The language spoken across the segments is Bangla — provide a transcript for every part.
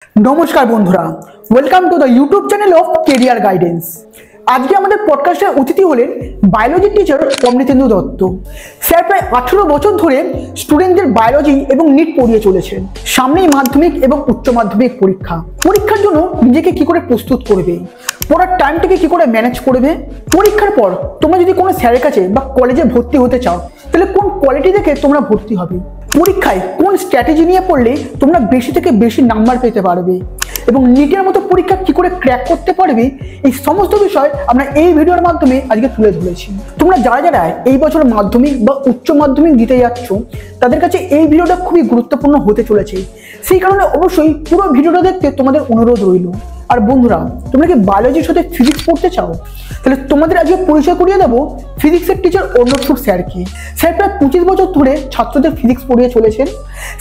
नमस्कार बंधुरा welcome to the YouTube channel of career guidance. आज के हमारे पडकास्टे अतिथि हलेन biology teacher Amritendu Dutta. Sir প্রায় 18 বছর ধরে স্টুডেন্টদের বায়োলজি এবং নিট পড়িয়ে চলেছেন। সামনেই মাধ্যমিক এবং উচ্চ মাধ্যমিক পরীক্ষার জন্য নিজেকে কি করে প্রস্তুত করবে, পড়ার টাইমটাকে কি করে ম্যানেজ করবে, পরীক্ষার পর তোমরা যদি কোনো স্যারের কাছে বা কলেজে ভর্তি হতে চাও তাহলে কোন কোয়ালিটি দেখে তোমরা ভর্তি হবে, পরীক্ষায় কোন স্ট্র্যাটেজি নিয়ে পড়লে তোমরা বেশি থেকে বেশি নাম্বার পেতে পারবে এবং নিটের মতো পরীক্ষা কি করে ক্র্যাক করতে পারবে, এই সমস্ত বিষয় আমরা এই ভিডিওর মাধ্যমে আজকে তুলে ধরেছি। তোমরা যারা এই বছর মাধ্যমিক বা উচ্চ মাধ্যমিক দিতে যাচ্ছ তাদের কাছে এই ভিডিওটা খুবই গুরুত্বপূর্ণ হতে চলেছে। সেই কারণে অবশ্যই পুরো ভিডিওটা দেখতে তোমাদের অনুরোধ রইল। আর বন্ধুরা, তোমরা কি বায়োলজির সাথে ফিজিক্স পড়তে চাও তাহলে তোমাদের আজকে পরিচয় করিয়ে দেবো ফিজিক্সের টিচার অর্ণব সুর স্যারকে। স্যার প্রায় 25 বছর ধরে ছাত্রদের ফিজিক্স পড়িয়ে চলেছেন।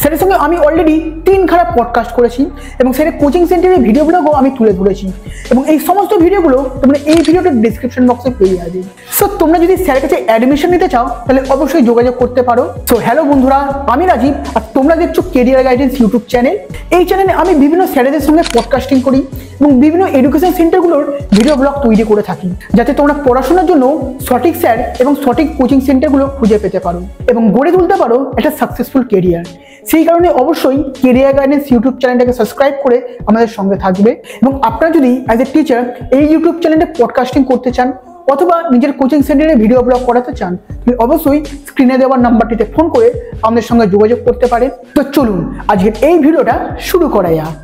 স্যারের সঙ্গে আমি অলরেডি 3 খারাপ পডকাস্ট করেছি এবং স্যারের কোচিং সেন্টারের ভিডিও ব্লগও আমি তুলে ধরেছি এবং এই সমস্ত ভিডিওগুলো তোমরা এই ভিডিওটার ডিসক্রিপশন বক্সে পেয়ে যাবে। সো তোমরা যদি স্যারের কাছে অ্যাডমিশন নিতে চাও তাহলে অবশ্যই যোগাযোগ করতে পারো। সো হ্যালো বন্ধুরা, আমি রাজীব আর তোমরা দেখছো কেরিয়ার গাইডেন্স ইউটিউব চ্যানেল। এই চ্যানেলে আমি বিভিন্ন স্যারেদের সঙ্গে পডকাস্টিং করি এবং বিভিন্ন এডুকেশন সেন্টারগুলোর ভিডিও ব্লগ তৈরি করে থাকি যাতে তোমরা পড়াশোনার জন্য সঠিক স্যার এবং সঠিক কোচিং সেন্টারগুলো খুঁজে পেতে পারো এবং গড়ে তুলতে পারো একটা সাকসেসফুল কেরিয়ার। সেই কারণে অবশ্যই কেরিয়ার গাইডেন্স ইউটিউব চ্যানেলটাকে সাবস্ক্রাইব করে আমাদের সঙ্গে থাকবে এবং আপনারা যদি অ্যাজ এ টিচার এই ইউটিউব চ্যানেলে পডকাস্টিং করতে চান অথবা নিজের কোচিং সেন্টারে ভিডিও ব্লগ করাতে চান তাহলে অবশ্যই স্ক্রিনে দেওয়া নাম্বারটিতে ফোন করে আমাদের সঙ্গে যোগাযোগ করতে পারেন। তো চলুন আজকের এই ভিডিওটা শুরু করা যাক।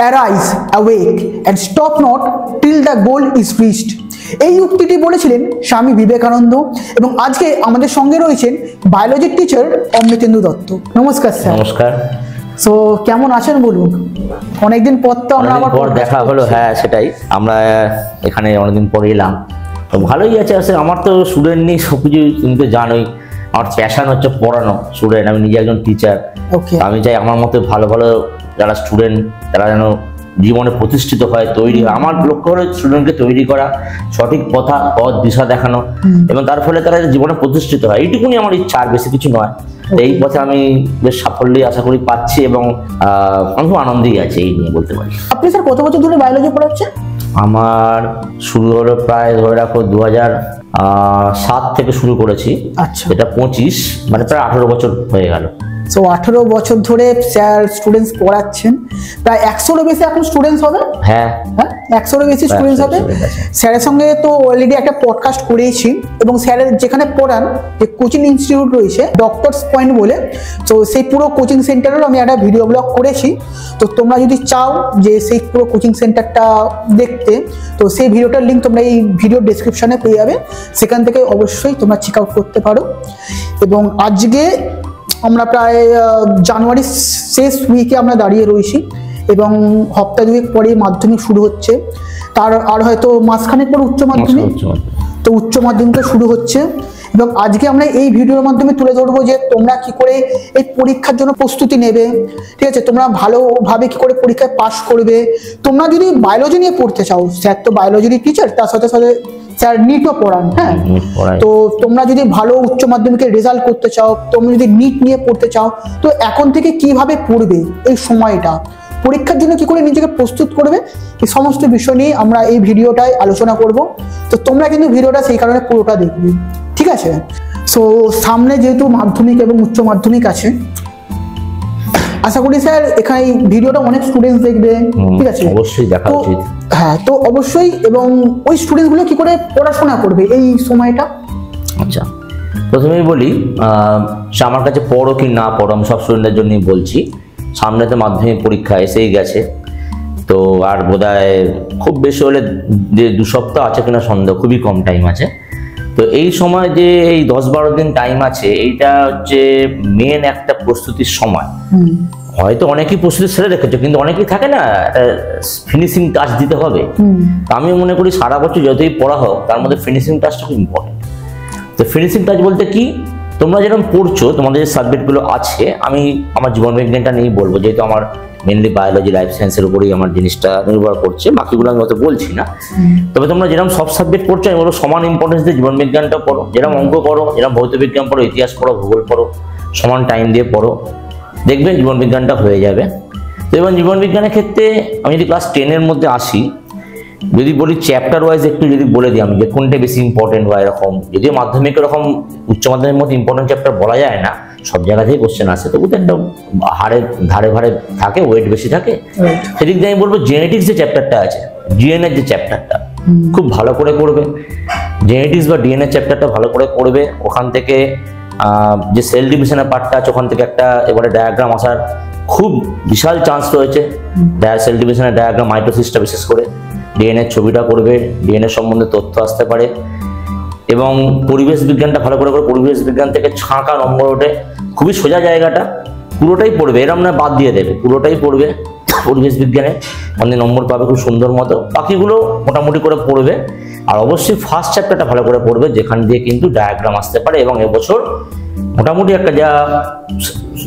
Arise, awake and stop not till the goal is reached। এই উক্তিটি বলেছিলেন স্বামী বিবেকানন্দ এবং আজকে আমাদের সঙ্গে রয়েছেন বায়োলজির টিচার অমৃতেন্দু দত্ত। নমস্কার স্যার। নমস্কার। সো কেমন আছেন বলুন? অনেকদিন পর তো আমরা আবার দেখা হলো। হ্যাঁ সেটাই, আমরা এখানে অনেকদিন পর এলাম, তো ভালোই আছে। আসলে আমার তো স্টুডেন্ট নেই, সবকিছু তুমি তো জানোই। আমার প্যাশন হচ্ছে পড়ানো স্টুডেন্ট, আমি নিজে একজন টিচার। আমি চাই আমার মতো ভালো ভালো যারা স্টুডেন্ট তারা যেন জীবনে প্রতিষ্ঠিত হয়, তৈরি হয়। আমার লক্ষ্য হলো স্টুডেন্টকে তৈরি করা, সঠিক পথ দিশা দেখানো এবং তার ফলে তারা জীবনে প্রতিষ্ঠিত হয়, এইটুকুনি আমার ইচ্ছা, আর বেশি কিছু নয়। এই পথে আমি বেশ সাফল্যই আশা করি পাচ্ছি এবং আমি খুব আনন্দেই আছি এই নিয়ে বলতে পারি। আপনি স্যার কত বছর ধরে বায়োলজি পড়াচ্ছেন? আমার শুরু হলো প্রায় ধরে রাখো 2007 থেকে শুরু করেছি। আচ্ছা, এটা 25 মানে প্রায় 18 বছর হয়ে গেল। সো 18 বছর ধরে স্যার স্টুডেন্টস পড়াচ্ছেন, প্রায় 100-এরও বেশি এখন স্টুডেন্টস হবে। হ্যাঁ 100-এরও বেশি স্টুডেন্টস হবে। স্যারের সঙ্গে তো অলরেডি একটা পডকাস্ট করেছি এবং স্যারের যেখানে পড়ান যে কোচিং ইনস্টিটিউট রয়েছে ডক্টরস পয়েন্ট বলে, তো সেই পুরো কোচিং সেন্টারেরও আমি একটা ভিডিও ব্লগ করেছি। তো তোমরা যদি চাও যে সেই পুরো কোচিং সেন্টারটা দেখতে, তো সেই ভিডিওটার লিঙ্ক তোমরা এই ভিডিও ডেসক্রিপশনে পেয়ে যাবে, সেখান থেকে অবশ্যই তোমরা চেক আউট করতে পারো। এবং আজকে আমরা প্রায় জানুয়ারির শেষ উইকে আমরা দাঁড়িয়ে রয়েছি এবং সপ্তাহ 2 পরে মাধ্যমিক শুরু হচ্ছে, তার আর হয়তো মাসখানেক পর উচ্চ মাধ্যমিক, তো উচ্চ মাধ্যমিকটা শুরু হচ্ছে এবং আজকে আমরা এই ভিডিওর মাধ্যমে তুলে ধরবো যে তোমরা কি করে এই পরীক্ষার জন্য প্রস্তুতি নেবে, ঠিক আছে, তোমরা ভালোভাবে কি করে পরীক্ষায় পাস করবে। তোমরা যদি বায়োলজি নিয়ে পড়তে চাও, স্যার তো বায়োলজির টিচার, তার সাথে সাথে স্যার নিটও পড়ান। হ্যাঁ, তো তোমরা যদি ভালো উচ্চ মাধ্যমিকের রেজাল্ট করতে চাও, তোমরা যদি নিট নিয়ে পড়তে চাও, তো এখন থেকে কিভাবে পড়বে, এই সময়টা পরীক্ষার জন্য কি করে নিজেকে প্রস্তুত করবে, এই সমস্ত বিষয় নিয়ে আমরা এই ভিডিওটায় আলোচনা করব। তো তোমরা কিন্তু ভিডিওটা সেই কারণে পুরোটা দেখবে, ঠিক আছে। সো সামনে যেহেতু মাধ্যমিক এবং উচ্চ মাধ্যমিক আছে, আশা করি স্যার এখানে এই ভিডিওটা অনেক স্টুডেন্টস দেখবে, ঠিক আছে, অবশ্যই দেখা উচিত। হ্যাঁ, তো অবশ্যই। এবং ওই স্টুডেন্টসগুলো কি করে পড়াশোনা করবে এই সময়টা? আচ্ছা, প্রথমেই বলি আমার কাছে পড়ো কি না পড়ো আমি সব স্টুডেন্টদের জন্যই বলছি। সামনে তো মাধ্যমিক পরীক্ষা এসেই গেছে, তো আর বোধহয় খুব বেশি হলে যে 2 সপ্তাহ আছে কিনা সন্দেহ, খুবই কম টাইম আছে। তো এই সময় যে এই 10-12 দিন টাইম আছে, এইটা হচ্ছে মেন একটা প্রস্তুতির সময়। হয়তো অনেকেই প্রস্তুতি সেরে রেখেছো, কিন্তু অনেকেই থাকে না ফিনিশিং টাচ দিতে হবে। আমি মনে করি সারা বছর যতই পড়া হোক তার মধ্যে ফিনিশিং টাচটা খুব ইম্পর্টেন্ট। তো ফিনিশিং টাচ বলতে কি, তোমরা যেরকম পড়ছো তোমাদের যে সাবজেক্টগুলো আছে, আমি আমার জীবন বিজ্ঞানটা নিয়েই বলবো, যেহেতু আমার মেনলি বায়োলজি লাইফ সায়েন্সের উপরেই আমার জিনিসটা নির্ভর করছে, বাকিগুলো আমি অত বলছি না। তবে তোমরা যেরকম সব সাবজেক্ট পড়ছো আমি বলবো সমান ইম্পর্টেন্স দিয়ে জীবন বিজ্ঞানটা পড়ো, যেরকম অঙ্ক পড়ো, যেরকম ভৌত বিজ্ঞান পড়ো, ইতিহাস পড়ো, ভূগোল পড়ো, সমান টাইম দিয়ে পড়ো, দেখবেন জীবন বিজ্ঞানটা হয়ে যাবে। তো এবং জীবনবিজ্ঞানের ক্ষেত্রে আমি যদি ক্লাস 10-এর মধ্যে আসি, যদি বলি চ্যাপ্টার ওয়াইজ একটু যদি বলে দিই আমি যে কোনটা বেশি ইম্পর্টেন্ট হয়, এরকম যদিও মাধ্যমিক এরকম উচ্চ মাধ্যমিকের মধ্যে ইম্পর্টেন্ট চ্যাপ্টার বলা যায় না, সব জায়গা থেকে কোশ্চেন আসে, তবু তো একটা ধারে ভারে থাকে, ওয়েট বেশি থাকে। সেদিক দিয়ে আমি বলবো জেনেটিক্স যে চ্যাপ্টারটা আছে, ডিএনএর যে চ্যাপ্টারটা খুব ভালো করে করবে, জেনেটিক্স বা ডিএনএ চ্যাপ্টারটা ভালো করে করবে। ওখান থেকে যে সেল ডিভিশনের পার্টটা আছে ওখান থেকে একটা এবারে ডায়াগ্রাম আসার খুব বিশাল চান্স রয়েছে। সেল ডিভিশনের ডায়াগ্রাম, মাইটোসিসটা বিশেষ করে, ডিএনএর ছবিটা করবে, ডিএনএ সম্বন্ধে তথ্য আসতে পারে। এবং পরিবেশ বিজ্ঞানটা ভালো করে করে, পরিবেশ বিজ্ঞান থেকে ছাঁকা নম্বর ওঠে, খুবই সোজা জায়গাটা, পুরোটাই পড়বে, এরম না বাদ দিয়ে দেবে, পুরোটাই পড়বে পরিবেশ বিজ্ঞানে, অনেক নম্বর পাবে খুব সুন্দর মতো। বাকিগুলো মোটামুটি করে পড়বে, আর অবশ্যই ফার্স্ট চ্যাপ্টারটা ভালো করে পড়বে, যেখান দিয়ে কিন্তু ডায়াগ্রাম আসতে পারে। এবং এবছর মোটামুটি একটা যা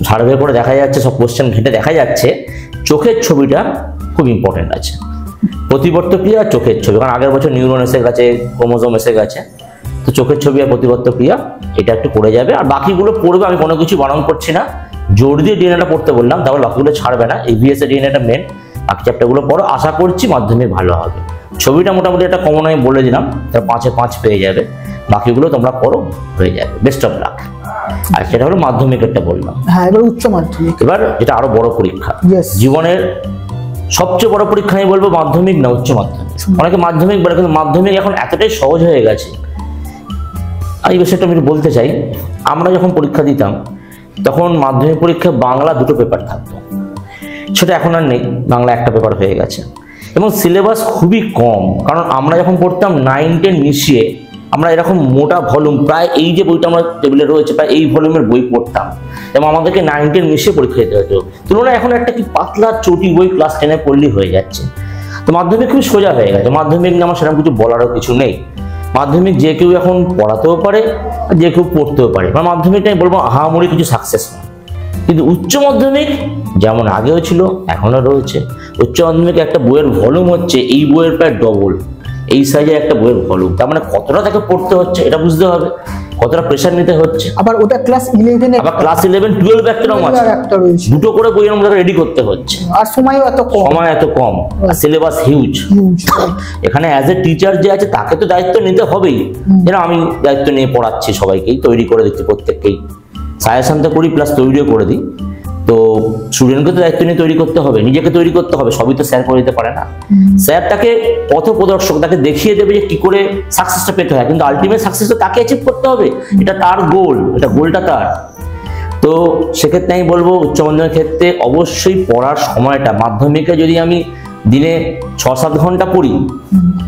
সার্ভে করে দেখা যাচ্ছে, সব কোশ্চেন ঘেঁটে দেখা যাচ্ছে, চোখের ছবিটা খুব ইম্পর্টেন্ট আছে, প্রতিবর্ত ক্রিয়া আর চোখের ছবি। কারণ আগের বছর নিউরন এসে গেছে, ক্রোমোজোম এসে গেছে, তো চোখের ছবি আর প্রতিবর্ত ক্রিয়া এটা একটু পড়ে যাবে। আর বাকিগুলো পড়বে, আমি কোনো কিছু বারণ করছি না, জোর দিয়ে ডিএনএটা পড়তে বললাম, তাহলে বাকিগুলো ছাড়বে না। ইভিএস এর ডিএনএটা মেন, বাকি চ্যাপ্টারগুলো পড়ো, আশা করছি মাধ্যমিক ভালো হবে। ছবিটা মোটামুটি একটা কমন আমি বলে দিলাম, তার 5-এ 5 পেয়ে যাবে, বাকিগুলো তোমরা পড়ো, হয়ে যাবে। Best of luck. আর সেটা হলো মাধ্যমিকেরটা বললাম। হ্যাঁ, এবার উচ্চ মাধ্যমিক, এবার যেটা আরো বড় পরীক্ষা, জীবনের সবচেয়ে বড় পরীক্ষা আমি বলবো মাধ্যমিক না উচ্চ মাধ্যমিক। অনেকে মাধ্যমিক বলে, কিন্তু মাধ্যমিক এখন এতটাই সহজ হয়ে গেছে। এই বিষয়টা আমি বলতে চাই, আমরা যখন পরীক্ষা দিতাম তখন মাধ্যমিক পরীক্ষায় বাংলা 2টো পেপার থাকতো, সেটা এখন আর নেই, বাংলা একটা পেপার হয়ে গেছে। এবং সিলেবাস খুবই কম, কারণ আমরা যখন পড়তাম 9-10 মিশিয়ে আমরা এরকম মোটা ভলিউম, প্রায় এই যে বইটা আমার টেবিলে রয়েছে প্রায় এই ভলিউমের বই পড়তাম, এবং আমাদেরকে 9-10 মিশিয়ে পরীক্ষা দিতে হতো। তুলনায় এখন একটা কি পাতলা চটি বই ক্লাস 10-এ পড়লেই হয়ে যাচ্ছে। তো মাধ্যমিক খুব সোজা হয়ে গেছে, মাধ্যমিক নিয়ে আমার সেরকম কিছু বলারও কিছু নেই। মাধ্যমিক যে কেউ এখন পড়াতেও পারে, যে কেউ পড়তেও পারে, মানে মাধ্যমিকটা আমি বলবো আহামরি কিছু সাকসেস না। কিন্তু উচ্চ মাধ্যমিক যেমন আগেও ছিল এখনো রয়েছে, উচ্চ মাধ্যমিকে একটা বইয়ের ভলিউম হচ্ছে এই বইয়ের প্রায় ডবল, এই সাইজের একটা বইয়ের ভলিউম, তার মানে কতটা তাকে পড়তে হচ্ছে এটা বুঝতে হবে, কতটা প্রেশার নিতে হচ্ছে। আবার ওটা ক্লাস 11-এ, আবার ক্লাস 11-12 একটা রকম আছে, দুটো করে বই আমাদের রেডি করতে হচ্ছে, আর সময়ও এত কম, সিলেবাস হিউজ। এখানে অ্যাজ এ টিচার যে আছে তাকে তো দায়িত্ব নিতে হবেই, যেন আমি দায়িত্ব নিয়ে পড়াচ্ছি, সবাইকেই তৈরি করে দিচ্ছি, প্রত্যেককেই সাজেশন তো করি প্লাস তৈরিও করে দিই। তো স্টুডেন্টকে তো দায়িত্ব নিয়ে তৈরি করতে হবে, নিজেকে তৈরি করতে হবে, সবই তো স্যার করে দিতে পারে না। স্যার তাকে পথ প্রদর্শক, তাকে দেখিয়ে দেবে যে কি করে সাকসেসটা পেতে হয়, কিন্তু আলটিমেট সাকসেসটা তাকে অ্যাচিভ করতে হবে, এটা তার গোল, এটা গোলটা তার। তো সেক্ষেত্রে আমি বলবো উচ্চ মাধ্যমিকের ক্ষেত্রে অবশ্যই পড়ার সময়টা, মাধ্যমিকে যদি আমি দিনে 6-7 ঘন্টা পড়ি,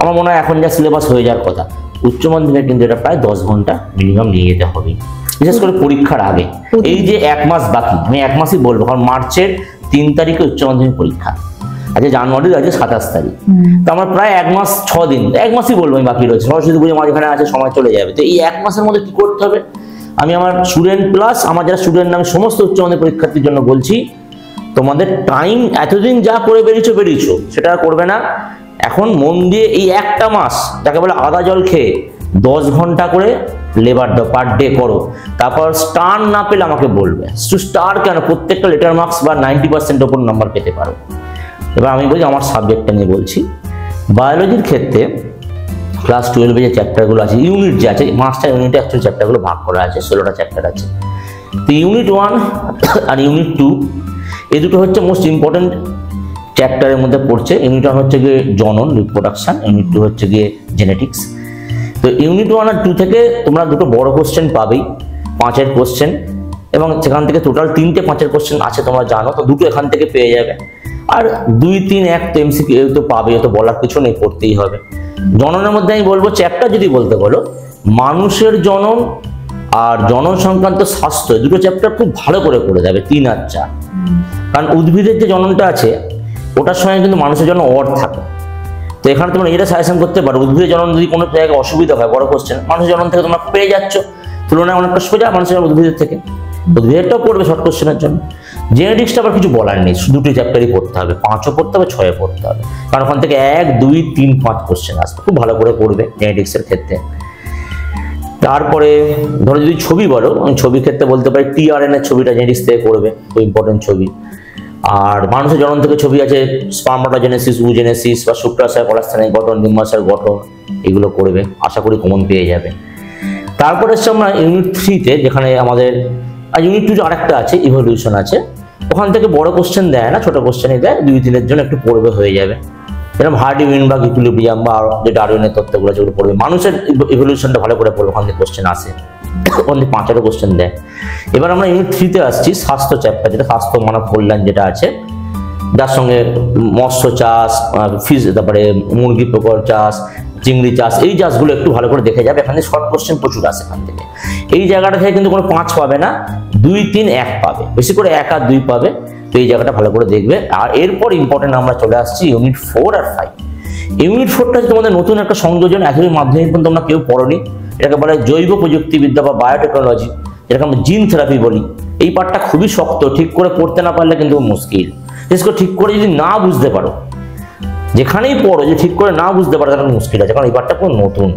আমার মনে হয় এখন যা সিলেবাস হয়ে যাওয়ার কথা, উচ্চ মাধ্যমিকে কিন্তু এটা প্রায় 10 ঘন্টা মিনিমাম নিয়ে যেতে হবে, বিশেষ করে পরীক্ষার আগে। এই যে 1 মাস বাকি, আমি 1 মাসই বলবো, কারণ মার্চের 3 তারিখে উচ্চ মাধ্যমিক পরীক্ষা, আজকে জানুয়ারির আজকে 27 তারিখ, তো আমার প্রায় 1 মাস 6 দিন, 1 মাসই বলবো আমি বাকি রয়েছে, সরস্বতী পুজো মাঝখানে আছে, সময় চলে যাবে। তো এই 1 মাসের মধ্যে কি করতে হবে, আমি আমার স্টুডেন্ট প্লাস আমার যারা স্টুডেন্ট আমি সমস্ত উচ্চ মাধ্যমিক পরীক্ষার্থীর জন্য বলছি, তোমাদের টাইম এতদিন যা করে বেরিয়েছো সেটা আর করবে না। এখন মন দিয়ে এই একটা মাস, যাকে বলে আদা জল খেয়ে 10 ঘন্টা করে লেবার পার ডে করো, তারপর স্টার না পেলে আমাকে বলবে। স্টার কেন, প্রত্যেকটা লেটার মার্কস বা 90% ওপর নাম্বার পেতে পারো। এবার আমি বলছি আমার সাবজেক্টটা নিয়ে বলছি, বায়োলজির ক্ষেত্রে ক্লাস 12-এ যে চ্যাপ্টারগুলো আছে, ইউনিট যে আছে, মাস্টার ইউনিটে অ্যাকচুয়ালি চ্যাপ্টারগুলো ভাগ করা আছে, 16টা চ্যাপ্টার আছে। তো ইউনিট 1 আর ইউনিট 2 এই দুটো হচ্ছে মোস্ট ইম্পর্টেন্ট চ্যাপ্টারের মধ্যে পড়ছে। ইউনিট 1 হচ্ছে গিয়ে জনন, রিপ্রোডাকশন, ইউনিট 2 হচ্ছে গিয়ে জেনেটিক্স। তো ইউনিট 1 আর 2 থেকে তোমরা দুটো বড় কোশ্চেন পাবেই, 5-এর কোশ্চেন, এবং সেখান থেকে টোটাল 3টে 5-এর কোশ্চেন আছে তোমরা জানো, তো দুটো এখান থেকে পেয়ে যাবে। আর 2, 3, 1 তো এমসিকিউ তো পাবে, তো বলার কিছু নেই, পড়তেই হবে। জননের মধ্যে আমি বলবো চ্যাপ্টার যদি বলতে বলো, মানুষের জনন আর জনন সংক্রান্ত স্বাস্থ্য, দুটো চ্যাপ্টার খুব ভালো করে পড়ে যাবে, 3 আর 4। কারণ উদ্ভিদের যে জননটা আছে ওটার সঙ্গে কিন্তু মানুষের জন্য অড থাকে, তো এখানে তোমরা এটা সাজেশন করতে পারো, উদ্ভিদের জনন যদি কোনো জায়গায় অসুবিধা হয়, বড় কোশ্চেন, মানুষের জনন থেকে তোমরা পেয়ে যাচ্ছ, তুলনায় অনেকটা সোজা মানুষের জন্য উদ্ভিদের থেকে, উদ্ভিদেরটাও পড়বে শর্ট কোশ্চেনের জন্য। জেনেটিক্সটা আবার কিছু বলার নেই, দুটি চ্যাপ্টারই পড়তে হবে, 5ও পড়তে হবে, 6ও পড়তে হবে, কারণ ওখান থেকে 1, 2, 3, 5 কোশ্চেন আসবে, খুব ভালো করে পড়বে জেনেটিক্সের ক্ষেত্রে। তারপরে ধরো যদি ছবি বলো, আমি ছবির ক্ষেত্রে বলতে পারি টিআরএনএর ছবিটা জেনেটিক্স থেকে করবে, খুব ইম্পর্টেন্ট ছবি। আর মানুষের জনন থেকে ছবি আছে, স্পার্মাটোজেনেসিস, ওজেনেসিস বা শুক্রাশয় কলাস্থানিক গঠন, ডিম্বাশয়ের গঠন, এগুলো করবে, আশা করি কমন পেয়ে যাবে। তারপরে হচ্ছে আমরা ইউনিট 3-তে, যেখানে আমাদের ইউনিট 2 আরেকটা আছে, ইভলিউশন আছে, ওখান থেকে বড় কোশ্চেন দেয় না, ছোট কোশ্চেনই দেয়, 2-3-এর জন্য একটু পড়বে হয়ে যাবে। এরকম হার্ডি উইনবার্গ ইকুইলিব্রিয়াম বা যে ডারউইনের তত্ত্বগুলো যেগুলো পড়বে, মানুষের ইভলিউশনটা ভালো করে পড়বে, ওখান থেকে কোশ্চেন আসে, ওখান থেকে 5-8 কোশ্চেন দেয়। এবার আমরা ইউনিট 3-তে আসছি, স্বাস্থ্য চ্যাপ্টার, যেটা স্বাস্থ্য মানব কল্যাণ যেটা আছে, যার সঙ্গে মৎস্য চাষ, তারপরে মুরগি প্রকল্প চাষ, চিংড়ি চাষ, এই চাষগুলো একটু ভালো করে দেখে যাবে। এখানে শর্ট কোশ্চেন প্রচুর আসে এখান থেকে। এই জায়গাটা থেকে কিন্তু কোনো 5 পাবে না, 2, 3, 1 পাবে, বেশি করে 1 আর 2 পাবে। তো এই জায়গাটা ভালো করে দেখবে। আর এরপর ইম্পর্টেন্ট আমরা চলে আসছি ইউনিট 4 আর 5। ইউনিট 4টা হচ্ছে তোমাদের নতুন একটা সংযোজন, একেবারে মাধ্যমিক পর্যন্ত তোমরা কেউ পড়োনি। এটাকে বলে জৈব প্রযুক্তিবিদ্যা বা বায়োটেকনোলজি, যেটাকে আমরা জিন থেরাপি বলি। এই পার্টটা খুবই শক্ত, ঠিক করে পড়তে না পারলে কিন্তু মুশকিল। বিশেষ করে ঠিক করে যদি না বুঝতে পারো, যেখানেই পড়ো যে ঠিক করে না বুঝতে পারো, তাহলে মুশকিল আছে, কারণ এই পার্টটা খুব নতুন।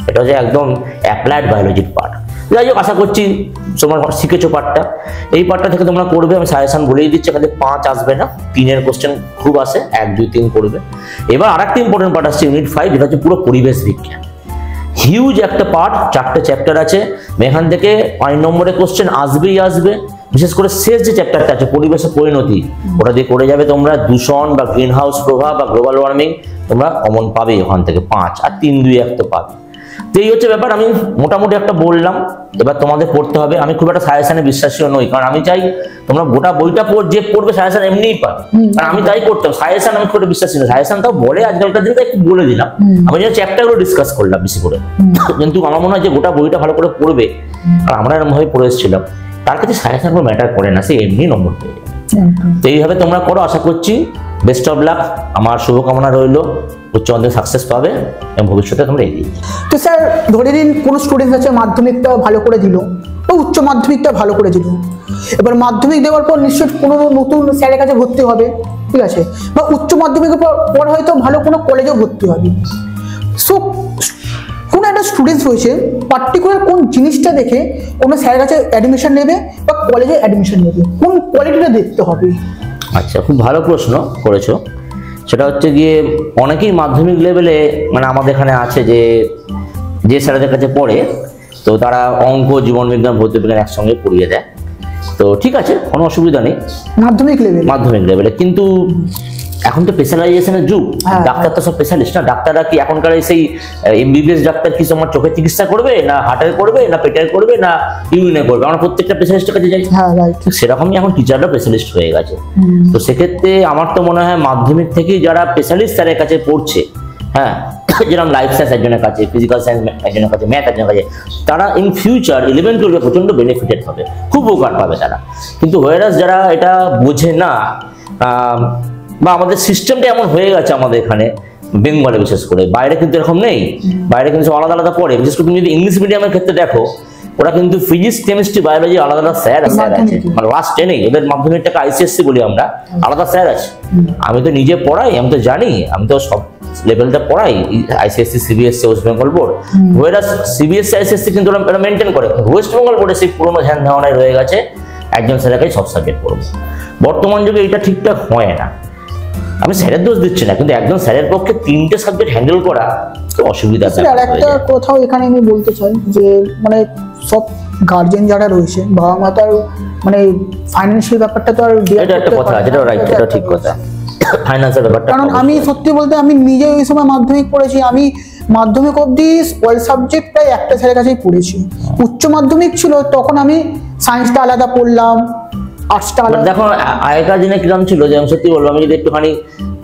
এটা হচ্ছে একদম অ্যাপ্লাইড বায়োলজির পার্ট। যাই হোক, আশা করছি তোমরা শিখেছো পার্টটা। এই পার্টটা থেকে তোমরা করবে, আমি সাজেশন বলেই দিচ্ছি, এখানে 5 আসবে না, 3-এর কোশ্চেন খুব আসে, 1, 2, 3 করবে। এবার আরেকটা ইম্পর্টেন্ট পার্ট আসছে ইউনিট 5, যেটা হচ্ছে পুরো পরিবেশ বিজ্ঞান। হিউজ একটা পার্ট, 4টে চ্যাপ্টার আছে, এখান থেকে 5 নম্বরের কোশ্চেন আসবেই আসবে। বিশেষ করে শেষ যে চ্যাপ্টারটা আছে পরিবেশের পরিণতি, ওটা দিয়ে করে যাবে তোমরা। দূষণ বা গ্রিন হাউস প্রভাব বা গ্লোবাল ওয়ার্মিং তোমরা কমন পাবে ওখান থেকে 5, আর 3, 2, 1 তো পাবে। তো এই হচ্ছে ব্যাপার, আমি মোটামুটি একটা বললাম। এবার তোমাদের পড়তে হবে। আমি খুব একটা সাজেশনে বিশ্বাসীও নই, কারণ আমি চাই তোমরা গোটা বইটা যে পড়বে সাজেশন এমনিই পাবে, কারণ আমি তাই করতাম। সাজেশন আমি খুব বিশ্বাসী নই, সাজেশন তাও বলে আজকালকার দিনে একটু বলে দিলাম, আমি যে চ্যাপ্টারগুলো ডিসকাস করলাম বেশি করে। কিন্তু আমার মনে হয় যে গোটা বইটা ভালো করে পড়বে, আর আমরা এরকম ভাবে পড়ে এসেছিলাম, তার কাছে সাজেশন কোনো ম্যাটার করে না, সে এমনি নম্বর পেয়ে যাবে। তো এইভাবে তোমরা করো, আশা করছি বেস্ট অফ লাক। আমার শুভকামনা রইল, উচ্চ মাধ্যমিক সাকসেস পাবে এবং ভবিষ্যতে তোমরা এগিয়ে। তো স্যার, ধরে নিন কোনো স্টুডেন্ট আছে মাধ্যমিকটা ভালো করে দিল বা উচ্চ মাধ্যমিকটা ভালো করে দিল, এবার মাধ্যমিক দেওয়ার পর নিশ্চয়ই কোনো নতুন স্যারের কাছে ভর্তি হবে, ঠিক আছে, বা উচ্চ মাধ্যমিকের পর হয়তো ভালো কোনো কলেজেও ভর্তি হবে। সো কোনো একটা স্টুডেন্ট রয়েছে, পার্টিকুলার কোন জিনিসটা দেখে কোনো স্যারের কাছে অ্যাডমিশন নেবে বা কলেজে অ্যাডমিশন নেবে, কোন কোয়ালিটিটা দেখতে হবে? আচ্ছা, খুব ভালো প্রশ্ন করেছো। সেটা হচ্ছে গিয়ে অনেকেই মাধ্যমিক লেভেলে, মানে আমাদের এখানে আছে যে স্যারেদের কাছে পড়ে, তো তারা অঙ্ক, জীবনবিজ্ঞান, ভৌতবিজ্ঞান একসঙ্গে পড়িয়ে দেয়। তো ঠিক আছে, কোনো অসুবিধা নেই মাধ্যমিক লেভেলে। কিন্তু এখন তো স্পেশালাইজেশনের যুগ, ডাক্তার তো সব স্পেশালিস্ট না। ডাক্তাররা কি এখনকার সেই এমবিবিএস ডাক্তার কি তোমার চোখের চিকিৎসা করবে, না হার্টের করবে, না পেটের করবে, না ইউরিনে করবে? আমরা প্রত্যেকটা স্পেশালিস্টের কাছে যাই, সেরকমই এখন টিচাররা স্পেশালিস্ট হয়ে গেছে। তো সেক্ষেত্রে আমার তো মনে হয় মাধ্যমিক থেকেই যারা স্পেশালিস্ট স্যারের কাছে পড়ছে, হ্যাঁ, যেরকম লাইফ সায়েন্স একজনের কাছে, ফিজিক্যাল সায়েন্স একজনের কাছে, ম্যাথ একজনের কাছে, তারা ইন ফিউচার 11, 12 প্রচন্ড বেনিফিটেড হবে, খুব উপকার পাবে তারা। কিন্তু হোয়ারাস যারা এটা বোঝে না, বা আমাদের সিস্টেমটা এমন হয়ে গেছে আমাদের এখানে বেঙ্গলে, বিশেষ করে বাইরে কিন্তু এরকম নেই। বাইরে কিন্তু আলাদা আলাদা পড়ে। বিশেষ করে তুমি যদি ইংলিশ মিডিয়ামের ক্ষেত্রে দেখো, ওরা কিন্তু ফিজিক্স, কেমিস্ট্রি, বায়োলজি আলাদা আলাদা স্যার আছে, মানে লাস্ট 10-এ ওদের মাধ্যমিকটাকে আইসিএসসি বলি আমরা, আলাদা স্যার আছে। আমি তো নিজে পড়াই, আমি তো জানি, আমি তো সব লেভেলটা পড়াই, ICSE, CBSE, West Bengal board. Whereas CBSE, ICSE কিন্তু ওরা মেনটেন করে। ওয়েস্ট বেঙ্গল বোর্ডে সেই পুরোনো ধ্যান ধারণায় রয়ে গেছে, একজন স্যারের কাছে সব সাবজেক্ট পড়বো। বর্তমান যুগে এটা ঠিকঠাক হয় না। আমি স্যারের দোষ দিচ্ছি না, কিন্তু একজন স্যারের পক্ষে 3টে সাবজেক্ট হ্যান্ডেল করা তো অসুবিধা। আর একটা কথাও এখানে আমি বলতে চাই যে, মানে সব গার্জেন যারা রয়েছে, বাবা মা তো আর মানে ফাইন্যান্সিয়াল ব্যাপারটা তো আর, এটা একটা কথা, যেটা রাইট, এটা ঠিক কথা, ফাইন্যান্সিয়াল ব্যাপারটা। কারণ আমি সত্যি বলতে আমি নিজে ওই সময় মাধ্যমিক পড়েছি, আমি মাধ্যমিক অবধি অল সাবজেক্ট প্রায় একটা স্যারের কাছেই পড়েছি। উচ্চ মাধ্যমিক ছিল তখন আমি সায়েন্সটা আলাদা পড়লাম, আর্টসটা আলাদা। দেখো আগেকার দিনে কিরকম ছিল, যে আমি সত্যি বলবো, আমি যদি একটুখানি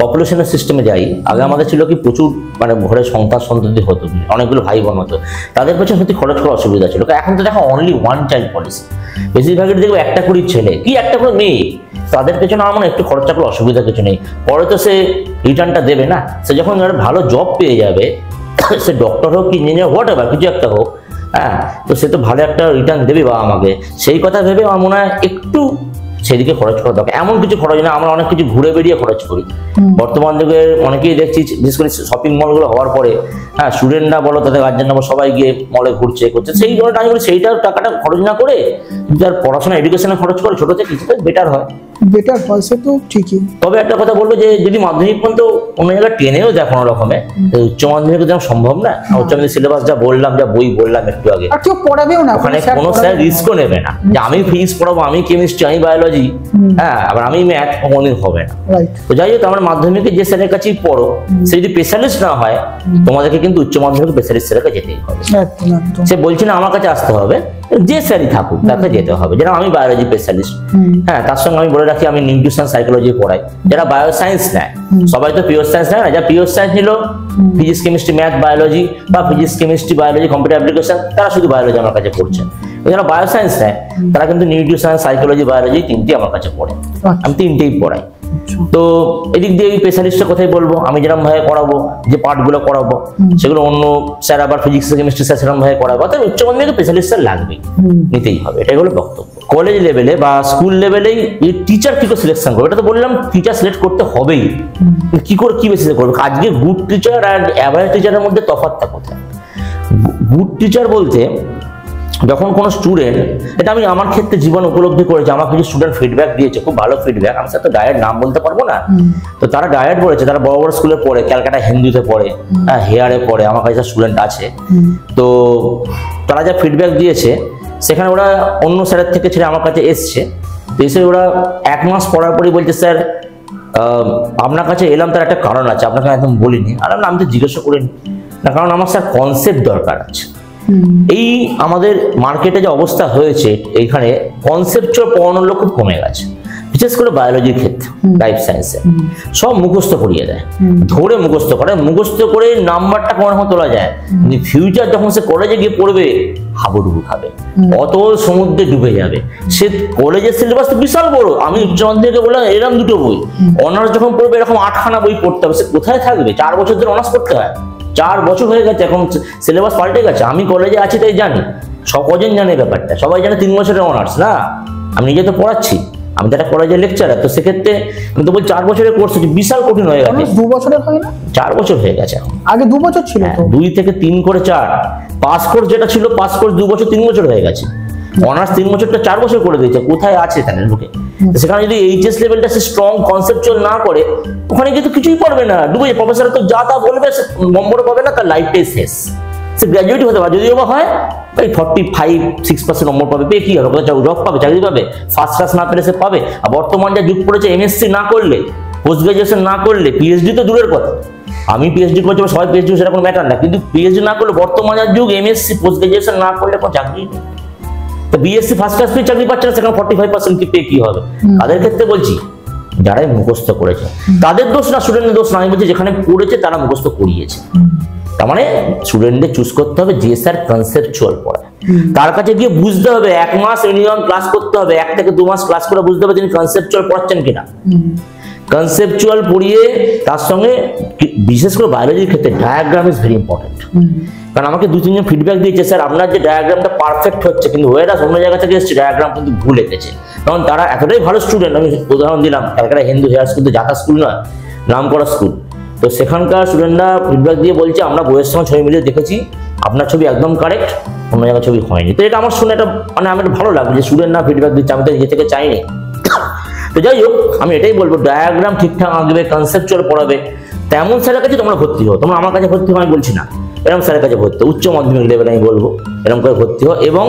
পপুলেশনের সিস্টেমে যাই, আগে আমাদের ছিল কি প্রচুর, মানে ঘরে সন্তান হতো, অনেকগুলো ভাই বোন হতো, তাদের পেছনে সত্যি খরচ করা অসুবিধা ছিল। এখন তো দেখো অনলি 1 চাইল্ড পলিসি, বেশিরভাগই দেখবো একটা করে ছেলে কি একটা করে মেয়ে, তাদের পেছনে আমার মনে একটু খরচা করে অসুবিধা কিছু নেই। পরে তো সে রিটার্নটা দেবে না, সে যখন ভালো জব পেয়ে যাবে, সে ডক্টর হোক কি ইঞ্জিনিয়ার, হোয়াট এভার কিছু একটা হোক, হ্যাঁ, তো সে তো ভালো একটা রিটার্ন দেবে বাবা আমাকে। সেই কথা ভেবে আমার মনে হয় একটু সেদিকে খরচ করা দরকার। এমন কিছু খরচ না, আমরা অনেক কিছু ঘুরে বেরিয়ে খরচ করি। বর্তমান যুগে অনেকেই দেখছি, বিশেষ করে শপিং মলগুলো হওয়ার পরে, হ্যাঁ, স্টুডেন্টরা বলো, তাদের গার্জেনরা বলো, সবাই গিয়ে মলে ঘুরছে করছে। সেই ধরনের টাইমগুলো সেইটার টাকাটা খরচ না করে যদি তার পড়াশোনা, এডুকেশনে খরচ করে ছোট থেকে, কিছুটা বেটার হয়। বেটার হয়, সে তো ঠিকই। তবে একটা কথা বলবো যে যদি মাধ্যমিক পর্যন্ত অন্য জায়গায় টেনেও যায় কোনো রকমে, উচ্চ মাধ্যমিকে যেমন সম্ভব না। উচ্চ মাধ্যমিক সিলেবাস যা বললাম, যা বই বললাম একটু আগে, আর কেউ পড়াবেও না, ওখানে কোনো স্যার রিস্কও নেবে না যে আমি ফিজিক্স পড়াবো, আমি কেমিস্ট্রি, আমি বায়োলজি, হ্যাঁ, আবার আমি ম্যাথ, কোনোদিন হবে না। তো যাই হোক, আমার মাধ্যমিকে যে স্যারের কাছেই পড়ো, সে যদি স্পেশালিস্ট না হয়, তোমাদেরকে কিন্তু উচ্চ মাধ্যমিক স্পেশালিস্ট স্যারের কাছে যেতেই হবে। সে বলছি না আমার কাছে আসতে হবে, যে স্যারই থাকুক তাকে যেতে হবে। যেটা আমি বায়োলজি স্পেশালিস্ট, হ্যাঁ, তার সঙ্গে আমি বলে রাখি আমি নিউট্রিশন সাইকোলজি পড়াই। যারা বায়ো সায়েন্স নেয়, সবাই তো পিওর সায়েন্স নেয় না, যারা পিওর সায়েন্স নিল ফিজিক্স কেমিস্ট্রি ম্যাথ বায়োলজি, বা physics chemistry biology computer application, তারা শুধু বায়োলজি আমার কাছে পড়ছেন। যারা বায়ো সায়েন্স নেয় তারা কিন্তু নিউট্রিশন সাইকোলজি বায়োলজি তিনটেই আমার কাছে পড়ে, আমি তিনটেই পড়াই। তো এদিক দিয়ে এই স্পেশালিস্টের কথাই বলবো, আমি যেরকম ভাবে করাবো, যে পার্টগুলো করাবো, সেগুলো অন্য স্যার আবার ফিজিক্স কেমিস্ট্রি স্যার সেরকম ভাবে করাবো। অর্থাৎ উচ্চ মাধ্যমিকে স্পেশালিস্ট স্যার লাগবেই, নিতেই হবে, এটাই হলো বক্তব্য। কলেজ লেভেলে বা স্কুল লেভেলেই এই টিচার কি করে সিলেকশন করবে, এটা তো বললাম টিচার সিলেক্ট করতে হবেই। কি করে কি বেসিসে করবে? আজকে গুড টিচার আর অ্যাভারেজ টিচারের মধ্যে তফাৎটা কোথায়? গুড টিচার বলতে যখন কোনো স্টুডেন্ট, এটা আমি আমার ক্ষেত্রে জীবন উপলব্ধি করেছি, আমার কিছু স্টুডেন্ট ফিডব্যাক দিয়েছে, খুব ভালো ফিডব্যাক, আমি স্যার তো ডায়েট নাম বলতে পারবো না, তো তারা ডায়েট বলেছে, তারা বড় বড় স্কুলে পড়ে, ক্যালকাটা হিন্দুতে পড়ে, হেয়ারে পড়ে, আমার কাছে স্টুডেন্ট আছে। তো তারা যা ফিডব্যাক দিয়েছে, সেখানে ওরা অন্য স্যারের থেকে ছেড়ে আমার কাছে এসছে। তো এসে ওরা 1 মাস পড়ার পরই বলছে, স্যার আপনার কাছে এলাম, তার একটা কারণ আছে, আপনাকে একদম বলিনি। আর আমি তো জিজ্ঞাসা করিনি না, কারণ আমার স্যার কনসেপ্ট দরকার আছে। এই আমাদের মার্কেটে যে অবস্থা হয়েছে, এইখানে কনসেপ্টুয়াল পড়ানোর লোক খুব কমে গেছে, বিশেষ করে বায়োলজির ক্ষেত্রে, লাইফ সায়েন্সে সব মুখস্থ করিয়ে দেয়, ধরে মুখস্থ করে, মুখস্থ করে নাম্বারটা কোনো রকম তোলা যায়, কিন্তু ফিউচার যখন সে কলেজে গিয়ে পড়বে, হাবুডুবু খাবে, অত সমুদ্রে ডুবে যাবে। সে কলেজের সিলেবাস তো বিশাল বড়, আমি উচ্চ মাধ্যমিকে বললাম এরকম 2টো বই, অনার্স যখন পড়বে এরকম 8খানা বই পড়তে হবে, সে কোথায় থাকবে? 4 বছর ধরে অনার্স পড়তে হয়, 4 বছর হয়ে গেছে, এখন সিলেবাস পাল্টে গেছে। আমি কলেজে আছি তাই জানি, কজন জানে ব্যাপারটা, সবাই জানে 3 বছরের অনার্স না, আমি নিজে তো পড়াচ্ছি, আমি তো একটা কলেজের লেকচারার, তো সেক্ষেত্রে আমি তো বলি 4 বছরের কোর্স হচ্ছে, বিশাল কঠিন হয়ে গেছে। 2 বছরের হয় না, 4 বছর হয়ে গেছে, আগে 2 বছর ছিল, 2 থেকে 3 করে 4, পাস কোর্স যেটা ছিল, পাস কোর্স 2 বছর 3 বছর হয়ে গেছে, অনার্স 3 বছরটা 4 বছর করে দিয়েছে। কোথায় আছে তাহলে লোকে? সেখানে যদি এইচএস লেভেলটা সে স্ট্রং কনসেপচুয়াল না করে, ওখানে কিন্তু কিছুই পড়বে না, ডুবে যাবে। প্রফেসর তো যা তা বলবে, সে নম্বর পাবে না, তার লাইফটাই শেষ। সে গ্র্যাজুয়েট হতে পারে, যদিও বা হয় ওই 45-6% নম্বর পাবে, পেয়ে কি হবে? জব পাবে, চাকরি পাবে, ফার্স্ট ক্লাস না পেলে সে পাবে। আর বর্তমান যা যুগ পড়েছে, এমএসসি না করলে, পোস্ট গ্রাজুয়েশন না করলে, পিএইচডি তো দূরের কথা, আমি পিএইচডি করছি, সবাই পিএইচডি, সেটা কোনো ম্যাটার না, কিন্তু পিএইচডি না করলে বর্তমান যুগ, এমএসসি পোস্ট গ্রাজুয়েশন না করলে কোনো চাকরি নেই। তো বিএসসি ফার্স্ট ক্লাস পেয়ে চাকরি পাচ্ছে না, সেখানে 45% কি পেয়ে কি হবে? তাদের ক্ষেত্রে বলছি, যারাই মুখস্থ করেছে তাদের দোষ না, স্টুডেন্টের দোষ না। আমি বলছি যেখানে পড়েছে তারা মুখস্থ করিয়েছে। তার মানে স্টুডেন্টদের চুজ করতে হবে যে স্যার কনসেপচুয়াল পড়ায়, তার কাছে গিয়ে বুঝতে হবে, 1 মাস মিনিমাম ক্লাস করতে হবে, 1 থেকে 2 মাস ক্লাস করে বুঝতে হবে তিনি কনসেপচুয়াল পড়াচ্ছেন কিনা। কনসেপচুয়াল পড়িয়ে তার সঙ্গে, বিশেষ করে বায়োলজির ক্ষেত্রে ডায়াগ্রাম ইজ ভেরি ইম্পর্টেন্ট। কারণ আমাকে 2-3 জন ফিডব্যাক দিয়েছে, স্যার আপনার যে ডায়াগ্রামটা পারফেক্ট হচ্ছে, কিন্তু ওয়েরাস অন্য জায়গা থেকে এসেছে, ডায়াগ্রাম কিন্তু ভুল এঁকেছে। কারণ তারা এতটাই ভালো স্টুডেন্ট, আমি উদাহরণ দিলাম, ক্যালকাটা হিন্দু হেয়ার স্কুল তো জাতা স্কুল নয়, নাম করা স্কুল। তো সেখানকার স্টুডেন্টরা ফিডব্যাক দিয়ে বলছে, আমরা বইয়ের সঙ্গে ছবি মিলিয়ে দেখেছি, আপনার ছবি একদম কারেক্ট, অন্য জায়গায় ছবি হয়নি। তো এটা আমার শুনে একটা মানে আমার ভালো লাগবে যে স্টুডেন্ট না ফিডব্যাক দিচ্ছে, আমি তো নিজে থেকে চাইনি। তো যাই হোক, আমি এটাই বলবো, ডায়াগ্রাম ঠিকঠাক আঁকবে, কনসেপচুয়াল পড়াবে, তেমন স্যারের কাছে তোমরা ভর্তি হও। তোমরা আমার কাছে ভর্তি হও আমি বলছি না, এরকম স্যারের কাছে ভর্তি, উচ্চ মাধ্যমিক লেভেলে আমি বলবো এরকম করে ভর্তি হও। এবং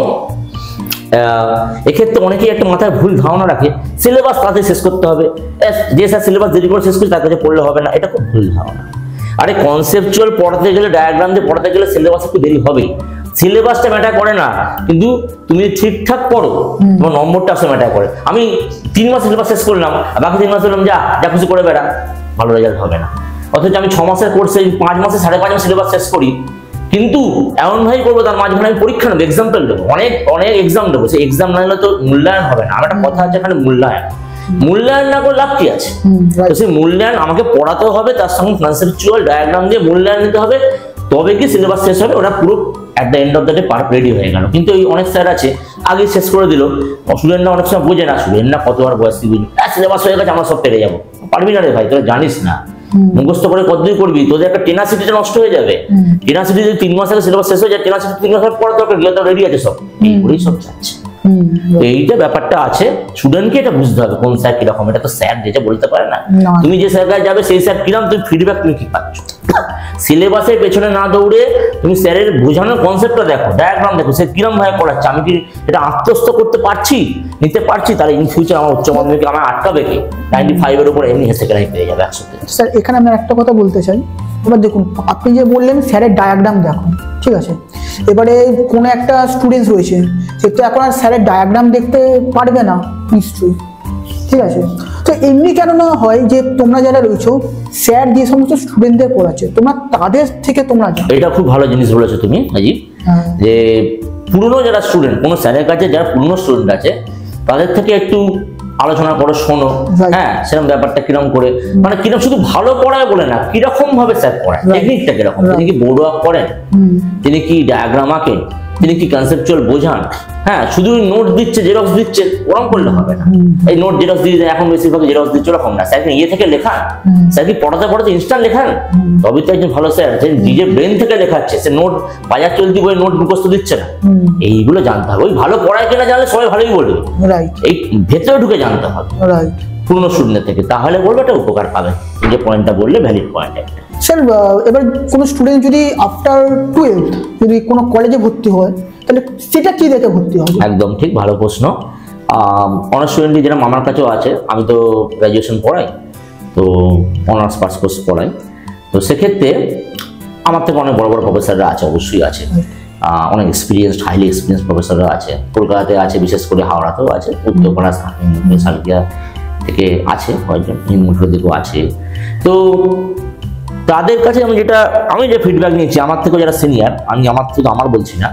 এক্ষেত্রে অনেকেই একটা মাথায় ভুল ধারণা রাখে, সিলেবাস তাড়াতাড়ি শেষ করতে হবে, যে স্যার সিলেবাস দেরি করে শেষ করছে তার কাছে পড়লে হবে না, এটা খুব ভুল ধারণা। আরে কনসেপচুয়াল পড়াতে গেলে, ডায়াগ্রাম দিয়ে পড়াতে গেলে সিলেবাস একটু দেরি হবেই, সিলেবাসটা ম্যাটার করে না, কিন্তু তুমি ঠিকঠাক পড়ো, তোমার নম্বরটা আসলে ম্যাটার করে। আমি 3 মাস সিলেবাস শেষ করলাম, বাকি 3 মাস বললাম যা কিছু করে বেড়া, ভালো রেজাল্ট হবে না। অথচ আমি 6 মাসের কোর্সে 5 মাসে 5.5 মাস সিলেবাস শেষ করি, কিন্তু এমন ভাই করবো তার মাঝখানে আমি পরীক্ষা নেবো, এক্সাম্পল দেবো, অনেক এক্সাম দেবো, সেই এক্সাম না হলে তো মূল্যায়ন হবে না। আমার একটা কথা আছে এখানে, মূল্যায়ন না করে লাভ কি আছে? তো সেই মূল্যায়ন আমাকে পড়াতে হবে, তার সঙ্গে কনসেপচুয়াল ডায়াগ্রাম দিয়ে মূল্যায়ন নিতে হবে, তবে কি সিলেবাস শেষ হবে, ওরা পুরো at the end of the day ready হয়ে গেল। কিন্তু এই অনেক স্যার আছে আগে শেষ করে দিল, স্টুডেন্টরা অনেক সময় বোঝে না, স্টুডেন্টরা কতবার বয়স দিবি, সিলেবাস হয়ে গেছে আমরা সব পেরে যাবো, পারবি না রে ভাই, তোরা জানিস না, মুখস্থ করে কতদিন করবি, তোদের একটা টেনাসিটিটা নষ্ট হয়ে যাবে। টেনাসিটি যদি 3 মাস আগে সিলেবাস শেষ হয়ে যায়, টেনাসিটি 3 মাস পর দরকার, গেলে তো রেডি আছে সব, এই করেই সব যাচ্ছে। তো এইটা ব্যাপারটা আছে, স্টুডেন্টকে এটা বুঝতে হবে কোন স্যার কিরকম। এটা তো স্যার যেটা বলতে পারে না, তুমি যে স্যার কাছে যাবে সেই স্যার কিরকম, তুমি ফিডব্যাক তুমি কি পাচ্ছ। সিলেবাসের পেছনে না দৌড়ে তুমি স্যারের বোঝানোর কনসেপ্টটা দেখো, ডায়াগ্রাম দেখো, সে কিরম ভাবে পড়াচ্ছে, আমি কি এটা আত্মস্থ করতে পারছি, নিতে পারছি, তাহলে ইন ফিউচার আমার উচ্চ মাধ্যমিকে আমার আটকাবে কি 95 এর উপর এমনি সেখানে পেয়ে যাবে 100-তে। স্যার এখানে আমি একটা কথা বলতে চাই, এবার দেখুন আপনি যে বললেন স্যারের ডায়াগ্রাম দেখুন, ঠিক আছে, এবারে কোনো একটা স্টুডেন্টস রয়েছে সে তো এখন আর স্যারের ডায়াগ্রাম দেখতে পারবে না নিশ্চয়ই, ঠিক আছে। তো এমনি কেন না হয় যে তোমরা যারা রয়েছো স্যার যে সমস্ত স্টুডেন্টদের পড়াচ্ছে তোমরা তাদের থেকে তোমরা জানো। এটা খুব ভালো জিনিস বলেছো তুমি রাজীব, যে পুরনো যারা স্টুডেন্ট, কোনো স্যারের কাছে যারা পুরনো স্টুডেন্ট আছে তাদের থেকে একটু আলোচনা করো, শোনো, হ্যাঁ সেরকম ব্যাপারটা কিরকম করে, মানে কিরকম শুধু ভালো পড়ায় বলে না, কিরকম ভাবে স্যার পড়ায়, টেকনিকটা কিরকম, তিনি কি বোর্ড ওয়ার্ক করেন, তিনি কি ডায়াগ্রাম আঁকেন, তিনি কি কনসেপচুয়াল বোঝান, হ্যাঁ শুধু নোট দিচ্ছে জেরক্স দিচ্ছে ওরকম করলে হবে না। এই নোট জেরক্স দিয়ে এখন বেশিরভাগ জেরক্স দিচ্ছে ওরকম না, স্যার কি ইয়ে থেকে লেখান, স্যার কি পড়াতে পড়াতে ইনস্ট্যান্ট লেখান, তবে তো একজন ভালো স্যার, সে নিজের ব্রেন থেকে লেখাচ্ছে, সে নোট বাজার চলতি বই নোট মুখস্থ দিচ্ছে না। এইগুলো জানতে হবে, ওই ভালো পড়ায় কিনা জানলে সবাই ভালোই বলবে, এই ভেতরে ঢুকে জানতে হবে পুরনো স্টুডেন্ট থেকে, তাহলে বলবে একটা উপকার পাবে। এই যে পয়েন্টটা বললে ভ্যালিড পয়েন্ট একটা। স্যার এবার কোনো স্টুডেন্ট যদি আফটার 12 যদি কোনো কলেজে ভর্তি হয় তাহলে সেটা কি দেখে ভর্তি হবে? একদম ঠিক, ভালো প্রশ্ন। অনেক স্টুডেন্টই যেরকম আমার কাছেও আছে, আমি তো গ্র্যাজুয়েশন পড়াই, তো অনার্স পাস কোর্স পড়াই, তো সেক্ষেত্রে আমার থেকে অনেক বড় বড় প্রফেসররা আছে, অবশ্যই আছে, অনেক এক্সপিরিয়েন্সড হাইলি এক্সপিরিয়েন্স প্রফেসররা আছে, কলকাতাতে আছে, বিশেষ করে হাওড়াতেও আছে, উত্তরপাড়া সালকিয়া থেকে আছে কয়েকজন, হিন্দুমুখের দিকেও আছে। তো তাদের কাছে আমি যে ফিডব্যাক নিয়েছি, আমার থেকে যারা সিনিয়র, আমি আমার থেকে আমার বলছি না,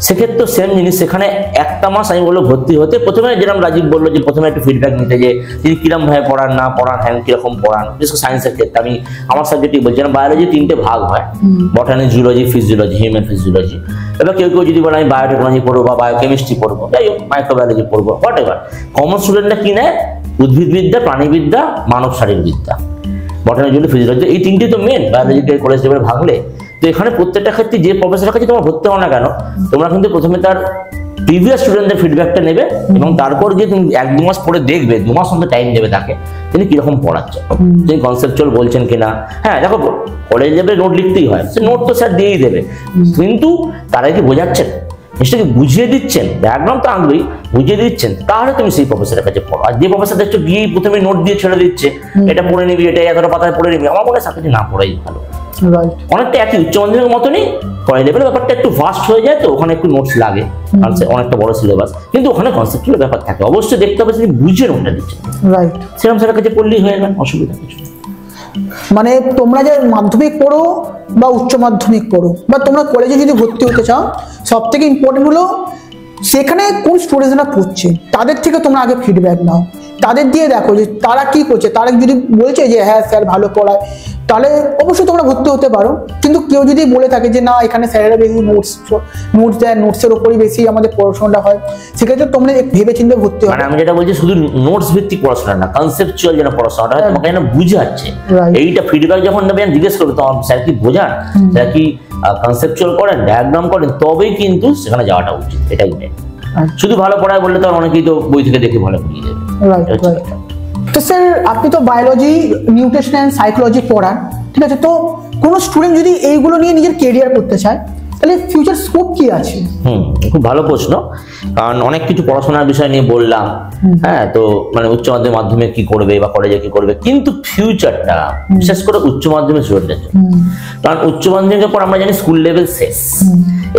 সেক্ষেত্রে সেম জিনিস, সেখানে একটা মাস আমি বলবো ভর্তি হতে, প্রথমে যেরকম রাজীব বললো যে প্রথমে একটু ফিডব্যাক নিতে, যে তিনি কিরম ভাবে পড়ান না পড়ান, হ্যাঁ কিরকম পড়ান, বিশেষ করে সায়েন্সের ক্ষেত্রে। আমি আমার সাবজেক্টই বলছি, বায়োলজি 3টে ভাগ হয়, বটানি, জুলজি, ফিজিওলজি, হিউম্যান ফিজিওলজি। এবার কেউ কেউ যদি বলে আমি বায়োটেকনোলজি পড়বো বা বায়োকেমিস্ট্রি পড়বো, যাই হোক মাইক্রোবায়োলজি পড়বো, হোয়াট এভার, কমন স্টুডেন্টরা কি নেয়, উদ্ভিদবিদ্যা, প্রাণীবিদ্যা, মানব শারীরবিদ্যা, বটানি, জুলজি, ফিজিওলজি, এই 3টে তো মেন বায়োলজিক্যাল কলেজ লেভেলে ভাগলে। তো এখানে প্রত্যেকটা ক্ষেত্রে যে প্রফেসরের কাছে তোমরা ভর্তি হও না কেন, তোমরা কিন্তু প্রথমে তার প্রিভিয়াস স্টুডেন্টদের ফিডব্যাকটা নেবে, এবং তারপর যে তুমি 1-2 মাস পরে দেখবে, 2 মাস অন্তত টাইম দেবে তাকে, তিনি কিরকম পড়াচ্ছেন, তিনি কনসেপচুয়াল বলছেন কিনা। হ্যাঁ দেখো কলেজ লেভেলে নোট লিখতেই হয়, সে নোট তো স্যার দিয়েই দেবে, কিন্তু তারা কি বোঝাচ্ছেন, জিনিসটাকে বুঝিয়ে দিচ্ছেন, ডায়াগ্রাম তো আঁকবেই, বুঝিয়ে দিচ্ছেন, তাহলে তুমি সেই প্রফেসরের কাছে পড়ো। আর যে প্রফেসর দেখছো গিয়ে প্রথমে নোট দিয়ে ছেড়ে দিচ্ছে, এটা পড়ে নিবি, এটা এতটা পাতায় পড়ে নিবি, আমার মনে হয় সাথে না পড়াই ভালো। অনেকটা একই উচ্চ মাধ্যমিকের মতনই, কলেজ লেভেলের ব্যাপারটা একটু ভাস্ট হয়ে যায়, তো ওখানে একটু নোটস লাগে, কারণ অনেকটা বড় সিলেবাস, কিন্তু ওখানে কনসেপ্টুয়াল ব্যাপার থাকে, অবশ্যই দেখতে হবে তিনি বুঝে নোটটা দিচ্ছেন, সেরকম স্যারের কাছে পড়লেই হয়ে গেল, অসুবিধা কিছু। মানে তোমরা যে মাধ্যমিক পড়ো বা উচ্চ মাধ্যমিক পড়ো বা তোমরা কলেজে যদি ভর্তি হতে চাও, সব থেকে ইম্পর্টেন্ট হলো সেখানে কোন স্টুডেন্টরা পড়ছে তাদের থেকে তোমরা আগে ফিডব্যাক নাও, তাদের দিয়ে দেখো যে তারা কি করছে, তারা যদি বলছে যে হ্যাঁ স্যার ভালো পড়ায়, তাহলে অবশ্যই তোমরা ভর্তি হতে পারো। কিন্তু কেউ যদি বলে থাকে যে না এখানে স্যারেরা বেশি নোটস দেয়, নোটসের ওপরই বেশি আমাদের পড়াশোনাটা হয়, সেক্ষেত্রে তোমরা ভেবে চিন্তে ভর্তি হবে। মানে আমি যেটা বলছি শুধু নোটস ভিত্তিক পড়াশোনা না, কনসেপচুয়াল যেন পড়াশোনাটা হয়, তোমাকে যেন বুঝাচ্ছে, এইটা ফিডব্যাক যখন নেবে জিজ্ঞেস করবে তো স্যার কি বোঝান, স্যার কি কনসেপচুয়াল করেন, ডায়াগ্রাম করেন, তবেই কিন্তু সেখানে যাওয়াটা উচিত। এটাই শুধু ভালো পড়ায় বললে তো অনেকেই তো বই থেকে দেখে ভালো বুঝিয়ে যাবে। তো স্যার আপনি তো বায়োলজি, নিউট্রিশন অ্যান্ড সাইকোলজি পড়ান, ঠিক আছে, তো কোনো স্টুডেন্ট যদি এইগুলো নিয়ে নিজের কেরিয়ার করতে চায় তাহলে ফিউচার স্কোপ কি আছে? খুব ভালো প্রশ্ন, কারণ অনেক কিছু পড়াশোনার বিষয় নিয়ে বললাম, হ্যাঁ, তো মানে উচ্চ মাধ্যমিক, মাধ্যমিক কি করবে বা কলেজে কি করবে, কিন্তু ফিউচারটা বিশেষ করে উচ্চ মাধ্যমিক স্টুডেন্টদের জন্য, কারণ উচ্চ মাধ্যমিকের পর আমরা জানি স্কুল লেভেল শেষ,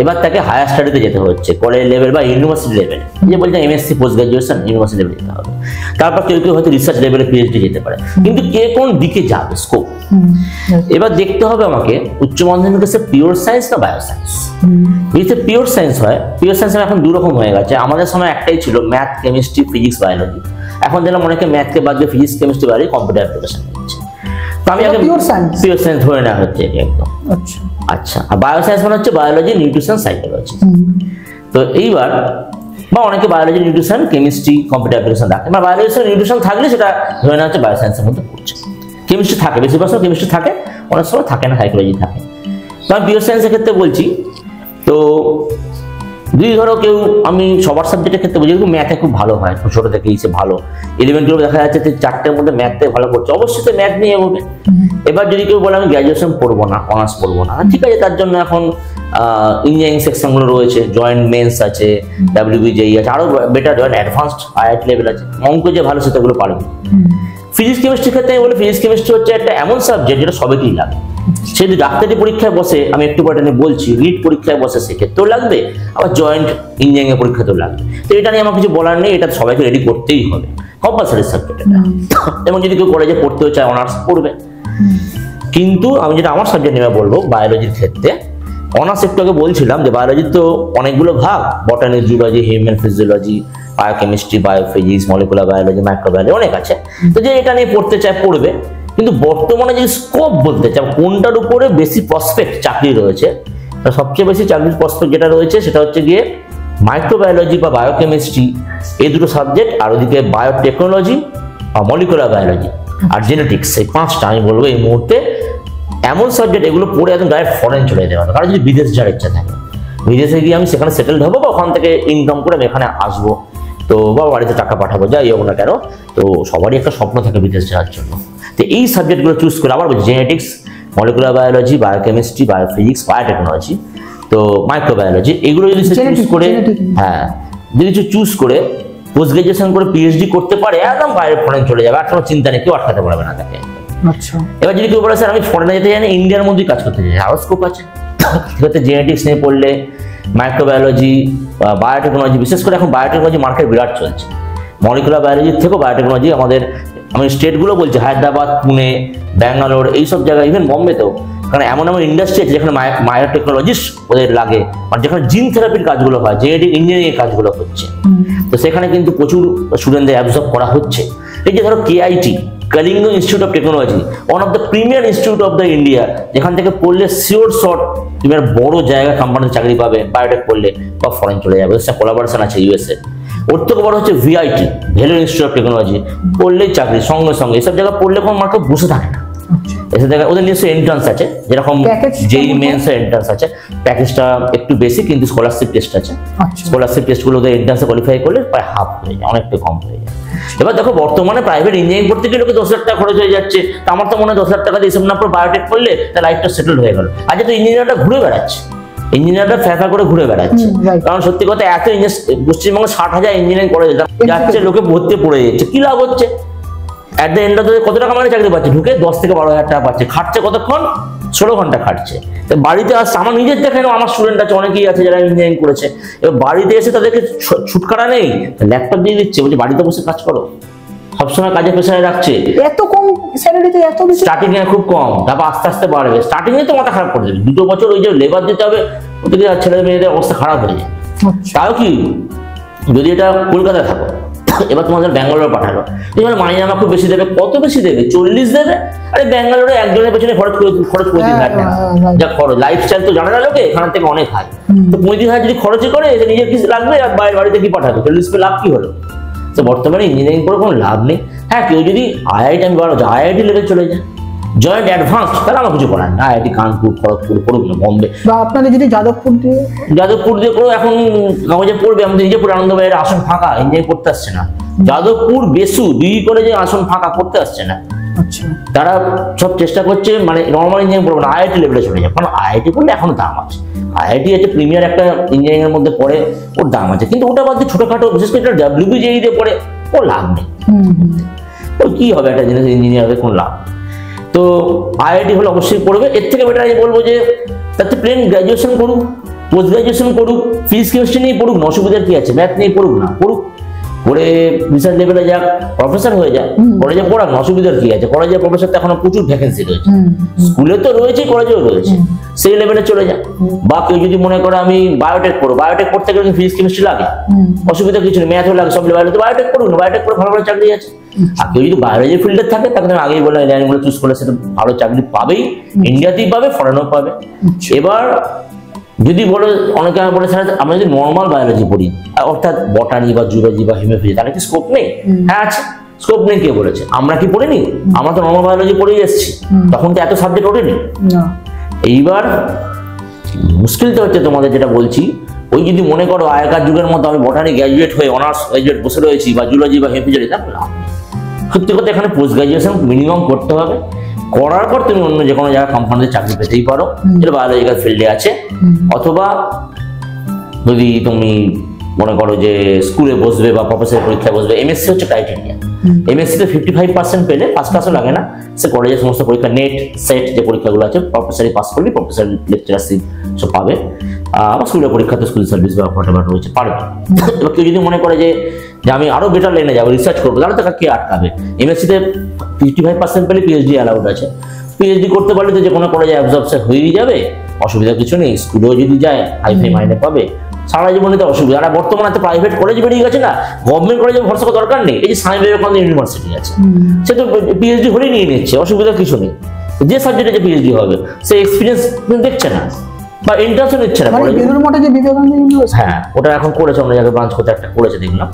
এবার তাকে হায়ার স্টাডিতে যেতে হচ্ছে, কলেজ লেভেল বা ইউনিভার্সিটি লেভেল, যে বলছে এমএসসি পোস্ট গ্রাজুয়েশন ইউনিভার্সিটি লেভেলে যেতে হবে, তারপর কেউ কেউ হয়তো রিসার্চ লেভেলে পিএইচডি যেতে পারে, কিন্তু কে কোন দিকে যাবে স্কোপ, এবার দেখতে হবে আমাকে উচ্চ মাধ্যমিক হচ্ছে পিওর সায়েন্স না বায়ো সায়েন্স। যদি পিওর সায়েন্স হয়, পিওর সায়েন্স এখন 2 রকম হয়ে গেছে, আমাদের সময় একটাই ছিল ম্যাথ, কেমিস্ট্রি, ফিজিক্স, বায়োলজি, এখন দেখলাম অনেকে ম্যাথকে বাদ দিয়ে physics, chemistry, biology, computer application নিচ্ছে, তো আমি আগে পিওর সায়েন্স ধরে নেওয়া হচ্ছে একদম। আচ্ছা, আর বায়ো সায়েন্স মানে হচ্ছে বায়োলজি, নিউট্রিশন, সাইকোলজি। তো এইবার বা অনেকে biology, nutrition, chemistry, computer application রাখে, বা বায়োলজি নিউট্রিশন থাকলে সেটা ধরে নেওয়া হচ্ছে বায়ো সায়েন্সের মধ্যে পড়ছে, কেমিস্ট্রি থাকে, বেশিরভাগ সময় কেমিস্ট্রি থাকে, অনেক সময় থাকে না, সাইকোলজি থাকে। তো আমি পিওর সায়েন্সের ক্ষেত্রে বলছি, তো যদি ধরো কেউ, আমি সবার সাবজেক্টের ক্ষেত্রে বুঝি, ম্যাথে খুব ভালো হয়, ছোট থেকেই সে ভালো, 11-12 দেখা যাচ্ছে 4টের মধ্যে ম্যাথে ভালো করছে, অবশ্যই তো ম্যাথ নিয়ে এগোবে। এবার যদি কেউ বলে আমি গ্র্যাজুয়েশন পড়বো না, অনার্স পড়বো না, ঠিক আছে, তার জন্য এখন ইঞ্জিনিয়ারিং সেকশনগুলো রয়েছে, জয়েন্ট মেন্স আছে, WBJEE আছে, আরো better joint advanced IIT level আছে, অঙ্ক যে ভালো সেটাগুলো পারবে। ফিজিক্স কেমিস্ট্রির ক্ষেত্রে আমি বলি, ফিজিক্স কেমিস্ট্রি হচ্ছে একটা এমন সাবজেক্ট যেটা সবেতেই লাগে। সে যদি ডাক্তারি পরীক্ষায় বসে, আমি একটু পরে বলছি, রিট পরীক্ষায় বসে সেক্ষেত্রেও লাগবে, আবার জয়েন্ট ইঞ্জিনিয়ারিং এর পরীক্ষাতেও লাগবে। তো এটা নিয়ে আমার কিছু বলার নেই, এটা সবাইকে রেডি করতেই হবে, কম্পালসারি সাবজেক্ট এটা। এবং যদি কেউ কলেজে পড়তেও চায়, অনার্স পড়বে। কিন্তু আমি যেটা আমার সাবজেক্ট নিয়ে বলবো, বায়োলজির ক্ষেত্রে অনার্স একটু আগে বলছিলাম যে বায়োলজির তো অনেকগুলো ভাগ, বটানি, zoology, human physiology, biochemistry, biophysics, molecular biology, microbiology, অনেক আছে। তো যে এটা নিয়ে পড়তে চায় পড়বে, কিন্তু বর্তমানে যে স্কোপ বলতে চাই, কোনটার উপরে বেশি প্রসপেক্ট চাকরি রয়েছে, সবচেয়ে বেশি চাকরির প্রসপেক্ট যেটা রয়েছে সেটা হচ্ছে গিয়ে মাইক্রোবায়োলজি বা বায়োকেমিস্ট্রি, এই দুটো সাবজেক্ট, আর ওদিকে বায়োটেকনোলজি বা মলিকুলার বায়োলজি আর জেনেটিক্স, এই 5টা আমি বলবো এই মুহূর্তে এমন সাবজেক্ট, এগুলো পড়ে একদম ডাইরেক্ট ফরেন চলে যাওয়া। কারণ যদি বিদেশ যাওয়ার ইচ্ছা থাকে, বিদেশে গিয়ে আমি সেখানে সেটেলড হবো, বা ওখান থেকে ইনকাম করে আমি এখানে আসবো, তো বা বাড়িতে টাকা পাঠাবো, যাই হোক না কেন, তো সবারই একটা স্বপ্ন থাকে বিদেশ যাওয়ার জন্য। তো এই সাবজেক্টগুলো চুজ করে, আবার বলছি genetics, molecular biology, biochemistry, biophysics, biotechnology, তো মাইক্রোবায়োলজি, এগুলো যদি চুজ করে, হ্যাঁ, যদি চুজ করে পোস্ট গ্রাজুয়েশন করে PhD করতে পারে, একদম বাইরে ফরেন চলে যাবে, আর কোনো চিন্তা নেই, কেউ আটকাতে পারবে না তাকে। আচ্ছা, এবার যদি কেউ বলে স্যার আমি ফরেনে যেতে চাই না, ইন্ডিয়ার মধ্যেই কাজ করতে চাই, আরও স্কোপ আছে। সেক্ষেত্রে জেনেটিক্স নিয়ে পড়লে, মাইক্রোবায়োলজি, বায়োটেকনোলজি, বিশেষ করে এখন বায়োটেকনোলজি মার্কেট বিরাট চলছে, মলিকুলার বায়োলজির থেকেও বায়োটেকনোলজি আমাদের, আমি স্টেটগুলো বলছি, হায়দ্রাবাদ, পুনে, ব্যাঙ্গালোর, এইসব জায়গায়, ইভেন বম্বেতেও, কারণ এমন এমন ইন্ডাস্ট্রি আছে যেখানে বায়োটেকনোলজিস্ট ওদের লাগে, মানে যেখানে জিন থেরাপির কাজগুলো হয়, জেনেটিক ইঞ্জিনিয়ারিং এর কাজগুলো হচ্ছে, তো সেখানে কিন্তু প্রচুর স্টুডেন্টদের অ্যাবজর্ব করা হচ্ছে। এই যে ধরো KIT, Kalinga institute of technology, one of the premier institute of the India, যেখান থেকে পড়লে শিওর শর্ট তুমি আর বড় জায়গা কোম্পানিতে চাকরি পাবে, বায়োটেক পড়লে, বা ফরেন চলে যাবে, কোলাবোরেশন আছে USA। ওর থেকে বড় হচ্ছে VIT, Vellore institute of technology, পড়লেই চাকরি সঙ্গে সঙ্গে, এসব জায়গা পড়লে কোনো মার্কেট বসে থাকে না। এসব জায়গায় ওদের নিশ্চয়ই এন্ট্রান্স আছে, যেরকম JEE মেন্স এর এন্ট্রান্স আছে, প্যাকেজটা একটু বেশি, কিন্তু স্কলারশিপ টেস্ট আছে, স্কলারশিপ টেস্টগুলো ওদের এন্ট্রান্সে কোয়ালিফাই করলে প্রায় হাফ হয়ে যায়, অনেকটা কম হয়ে যায়। এবার দেখো বর্তমানে প্রাইভেট ইঞ্জিনিয়ারিং পড়তে গেলে 10 লাখ টাকা খরচ হয়ে যাচ্ছে, তো আমার তো মনে হয় 10 লাখ টাকা দিয়ে এসব না পড়ে বায়োটেক পড়লে তার লাইফটা সেটেল হয়ে গেল। আজকে তো ইঞ্জিনিয়ারটা ঘুরে বেড়াচ্ছে, ইঞ্জিনিয়ারটা ফ্যাফা করে ঘুরে বেড়াচ্ছে, কারণ সত্যি কথা এত পশ্চিমবঙ্গে 60,000 ইঞ্জিনিয়ারিং কলেজ যাচ্ছে, লোকে ভর্তি পড়ে যাচ্ছে, কি লাভ হচ্ছে? At the end of the day কত টাকা মানে চাকরি পাচ্ছে? ঢুকে 10 থেকে 12,000 টাকা পাচ্ছে, খাটছে কতক্ষণ? 16 ঘন্টা খাটছে। বাড়িতে আসছে, আমার নিজের দেখেন, আমার স্টুডেন্ট আছে, অনেকেই আছে যারা ইঞ্জিনিয়ারিং করেছে, এবার বাড়িতে এসে তাদেরকে ছুটকারা নেই, ল্যাপটপ দিয়ে দিচ্ছে, বলছে বাড়িতে বসে কাজ করো, সবসময় কাজে প্রেসারে রাখছে। এত কম স্যালারিতে এত বেশি? স্টার্টিং এ খুব কম, তারপর আস্তে আস্তে বাড়বে। স্টার্টিং এ তো মাথা খারাপ করে দেবে, 2 বছর ওই যে লেবার দিতে হবে, ওদিকে ছেলে মেয়েদের অবস্থা খারাপ হয়ে যায়। তাও কি যদি এটা কলকাতায় থাকো, এবার তোমাদের ব্যাঙ্গালোরে পাঠালো, এবার মাইনে আমার খুব বেশি দেবে, কত বেশি দেবে? 40 দেবে। আরে ব্যাঙ্গালোরে একজনের পেছনে খরচ করে 35,000 টাকা, যা খরচ, লাইফস্টাইল তো জানে না লোকে, এখান থেকে অনেক হাই। তো 35,000 যদি খরচই করে, নিজের কি লাগবে, আর বাইরের বাড়িতে কি পাঠাবে? 40 লাভ কি হলো? তো বর্তমানে ইঞ্জিনিয়ারিং করে কোনো লাভ নেই। হ্যাঁ, কেউ যদি IIT, আমি বলা IIT লেভেল চলে যায়, জয়েন্ট অ্যাডভান্স, তাহলে আমার কিছু করার না, IIT কানপুর, খড়গপুর পড়ুক না, বম্বে, বা আপনাদের যদি যাদবপুর দিয়ে করো, এখন কাগজে পড়বে, আমাদের নিজে পড়ে আনন্দবাজারের আসন ফাঁকা, ইঞ্জিনিয়ারিং করতে আসছে না। যাদবপুর, বেসু, দুই কলেজে আসন ফাঁকা, করতে আসছে না। আচ্ছা, তারা সব চেষ্টা করছে মানে নর্মাল ইঞ্জিনিয়ারিং পড়বে না, IIT লেভেলে চলে যায়, কারণ IIT পড়লে এখনো দাম আছে। IIT হচ্ছে প্রিমিয়ার একটা ইঞ্জিনিয়ারিং এর মধ্যে পড়ে, ওর দাম আছে, কিন্তু ওটা বাদ দিয়ে ছোটখাটো, বিশেষ করে WBJEE দিয়ে পড়ে ওর লাভ নেই। তো কি হবে একটা জিনিস, ইঞ্জিনিয়ারের কোনো লাভ? তো IIT হলে অবশ্যই পড়বে। এর থেকে বেটার আমি বলবো যে তাতে প্লেন গ্রাজুয়েশন করুক, পোস্ট গ্রাজুয়েশন করুক, ফিজিক্স কেমিস্ট্রি নিয়ে পড়ুক, অসুবিধার কি আছে? ম্যাথ নিয়ে পড়ুক না, পড়ুক, পড়ে রিসার্চ লেভেলে যাক, প্রফেসর হয়ে যাক, কলেজে পড়াক, অসুবিধার কি আছে? কলেজে প্রফেসর তো এখনো প্রচুর ভ্যাকেন্সি রয়েছে, স্কুলে তো রয়েছে, কলেজেও রয়েছে, সেই লেভেলে চলে যাক। বা কেউ যদি মনে করে আমি বায়োটেক পড়বো, বায়োটেক পড়তে গেলে ফিজিক্স কেমিস্ট্রি লাগে, অসুবিধা কিছু নেই, ম্যাথও লাগে, সব লেভেলে, তো বায়োটেক পড়ুক না, বায়োটেক পড়ে ভালো ভালো চাকরি আছে। আর কেউ যদি বায়োলজি ফিল্ডে থাকে, তাকে আমি আগেই বললাম, লাইনগুলো চুজ করলে সেটা ভালো চাকরি পাবেই, ইন্ডিয়াতেই পাবে, ফরেনেও পাবে। এবার যদি বলে, অনেকে আমার বলে স্যার আমরা যদি নর্মাল বায়োলজি পড়ি, অর্থাৎ বটানি বা জুলজি বা হিউম্যান, তাহলে কি স্কোপ নেই? হ্যাঁ আছে, স্কোপ নেই কে বলেছে? আমরা কি পড়িনি? আমরা তো নর্মাল বায়োলজি পড়েই এসেছি, তখন তো এত সাবজেক্ট ওঠেনি। এইবার মুশকিলটা হচ্ছে তোমাদের, যেটা বলছি, ওই যদি মনে করো আগেকার যুগের মতো আমি বটানি গ্র্যাজুয়েট হয়ে অনার্স গ্র্যাজুয়েট বসে রয়েছি বা জুলজি বা হেফিজরি, তা না। সত্যি কথা এখানে পোস্ট গ্রাজুয়েশন মিনিমাম করতে হবে, করার পর তুমি অন্য যে কোনো জায়গায় কোম্পানিতে চাকরি পেতেই পারো যেটা বায়োলজিক্যাল ফিল্ডে আছে। অথবা যদি তুমি মনে করো যে স্কুলে বসবে বা প্রফেসরের পরীক্ষায় বসবে, এমএসসি হচ্ছে ক্রাইটেরিয়া। এমএসসিতে 55% পেলে ফার্স্ট ক্লাসও লাগে না, সে কলেজের সমস্ত পরীক্ষা নেট সেট যে পরীক্ষাগুলো আছে প্রফেসরি পাস করলে প্রফেসর লেকচারারশিপ সব পাবে। আবার স্কুলের পরীক্ষাতে স্কুল সার্ভিস বা হোয়াটএভার রয়েছে পারবে। এবার কেউ যদি মনে করে যে আমি আরো বেটার লাইনে যাবো, রিসার্চ করবো, তাহলে তাকে কে আটকাবে? এমএসসিতে 55% পেলে পিএইচডি অ্যালাউড আছে। পিএইচডি করতে পারলে তো যে কোনো কলেজে অ্যাবজর্বশন হয়েই যাবে, অসুবিধা কিছু নেই। স্কুলেও যদি যায় হাইফাই মাইনে পাবে, সারা জীবনে তো অসুবিধা। আর বর্তমানে তো প্রাইভেট কলেজ বেরিয়ে গেছে না, গভর্নমেন্ট কলেজে ভরসা করার দরকার নেই। এই যে স্বামী বিবেকানন্দ ইউনিভার্সিটি আছে, সে তো পিএইচডি হলেই নিয়ে নিচ্ছে, অসুবিধা কিছু নেই। যে সাবজেক্টে যে পিএইচডি হবে সে এক্সপিরিয়েন্স দেখছে না বা ইন্টারেস্টও নিচ্ছে না। হ্যাঁ, ওটা এখন করেছে অন্য জায়গায় ব্রাঞ্চ করতে একটা করেছে দেখলাম,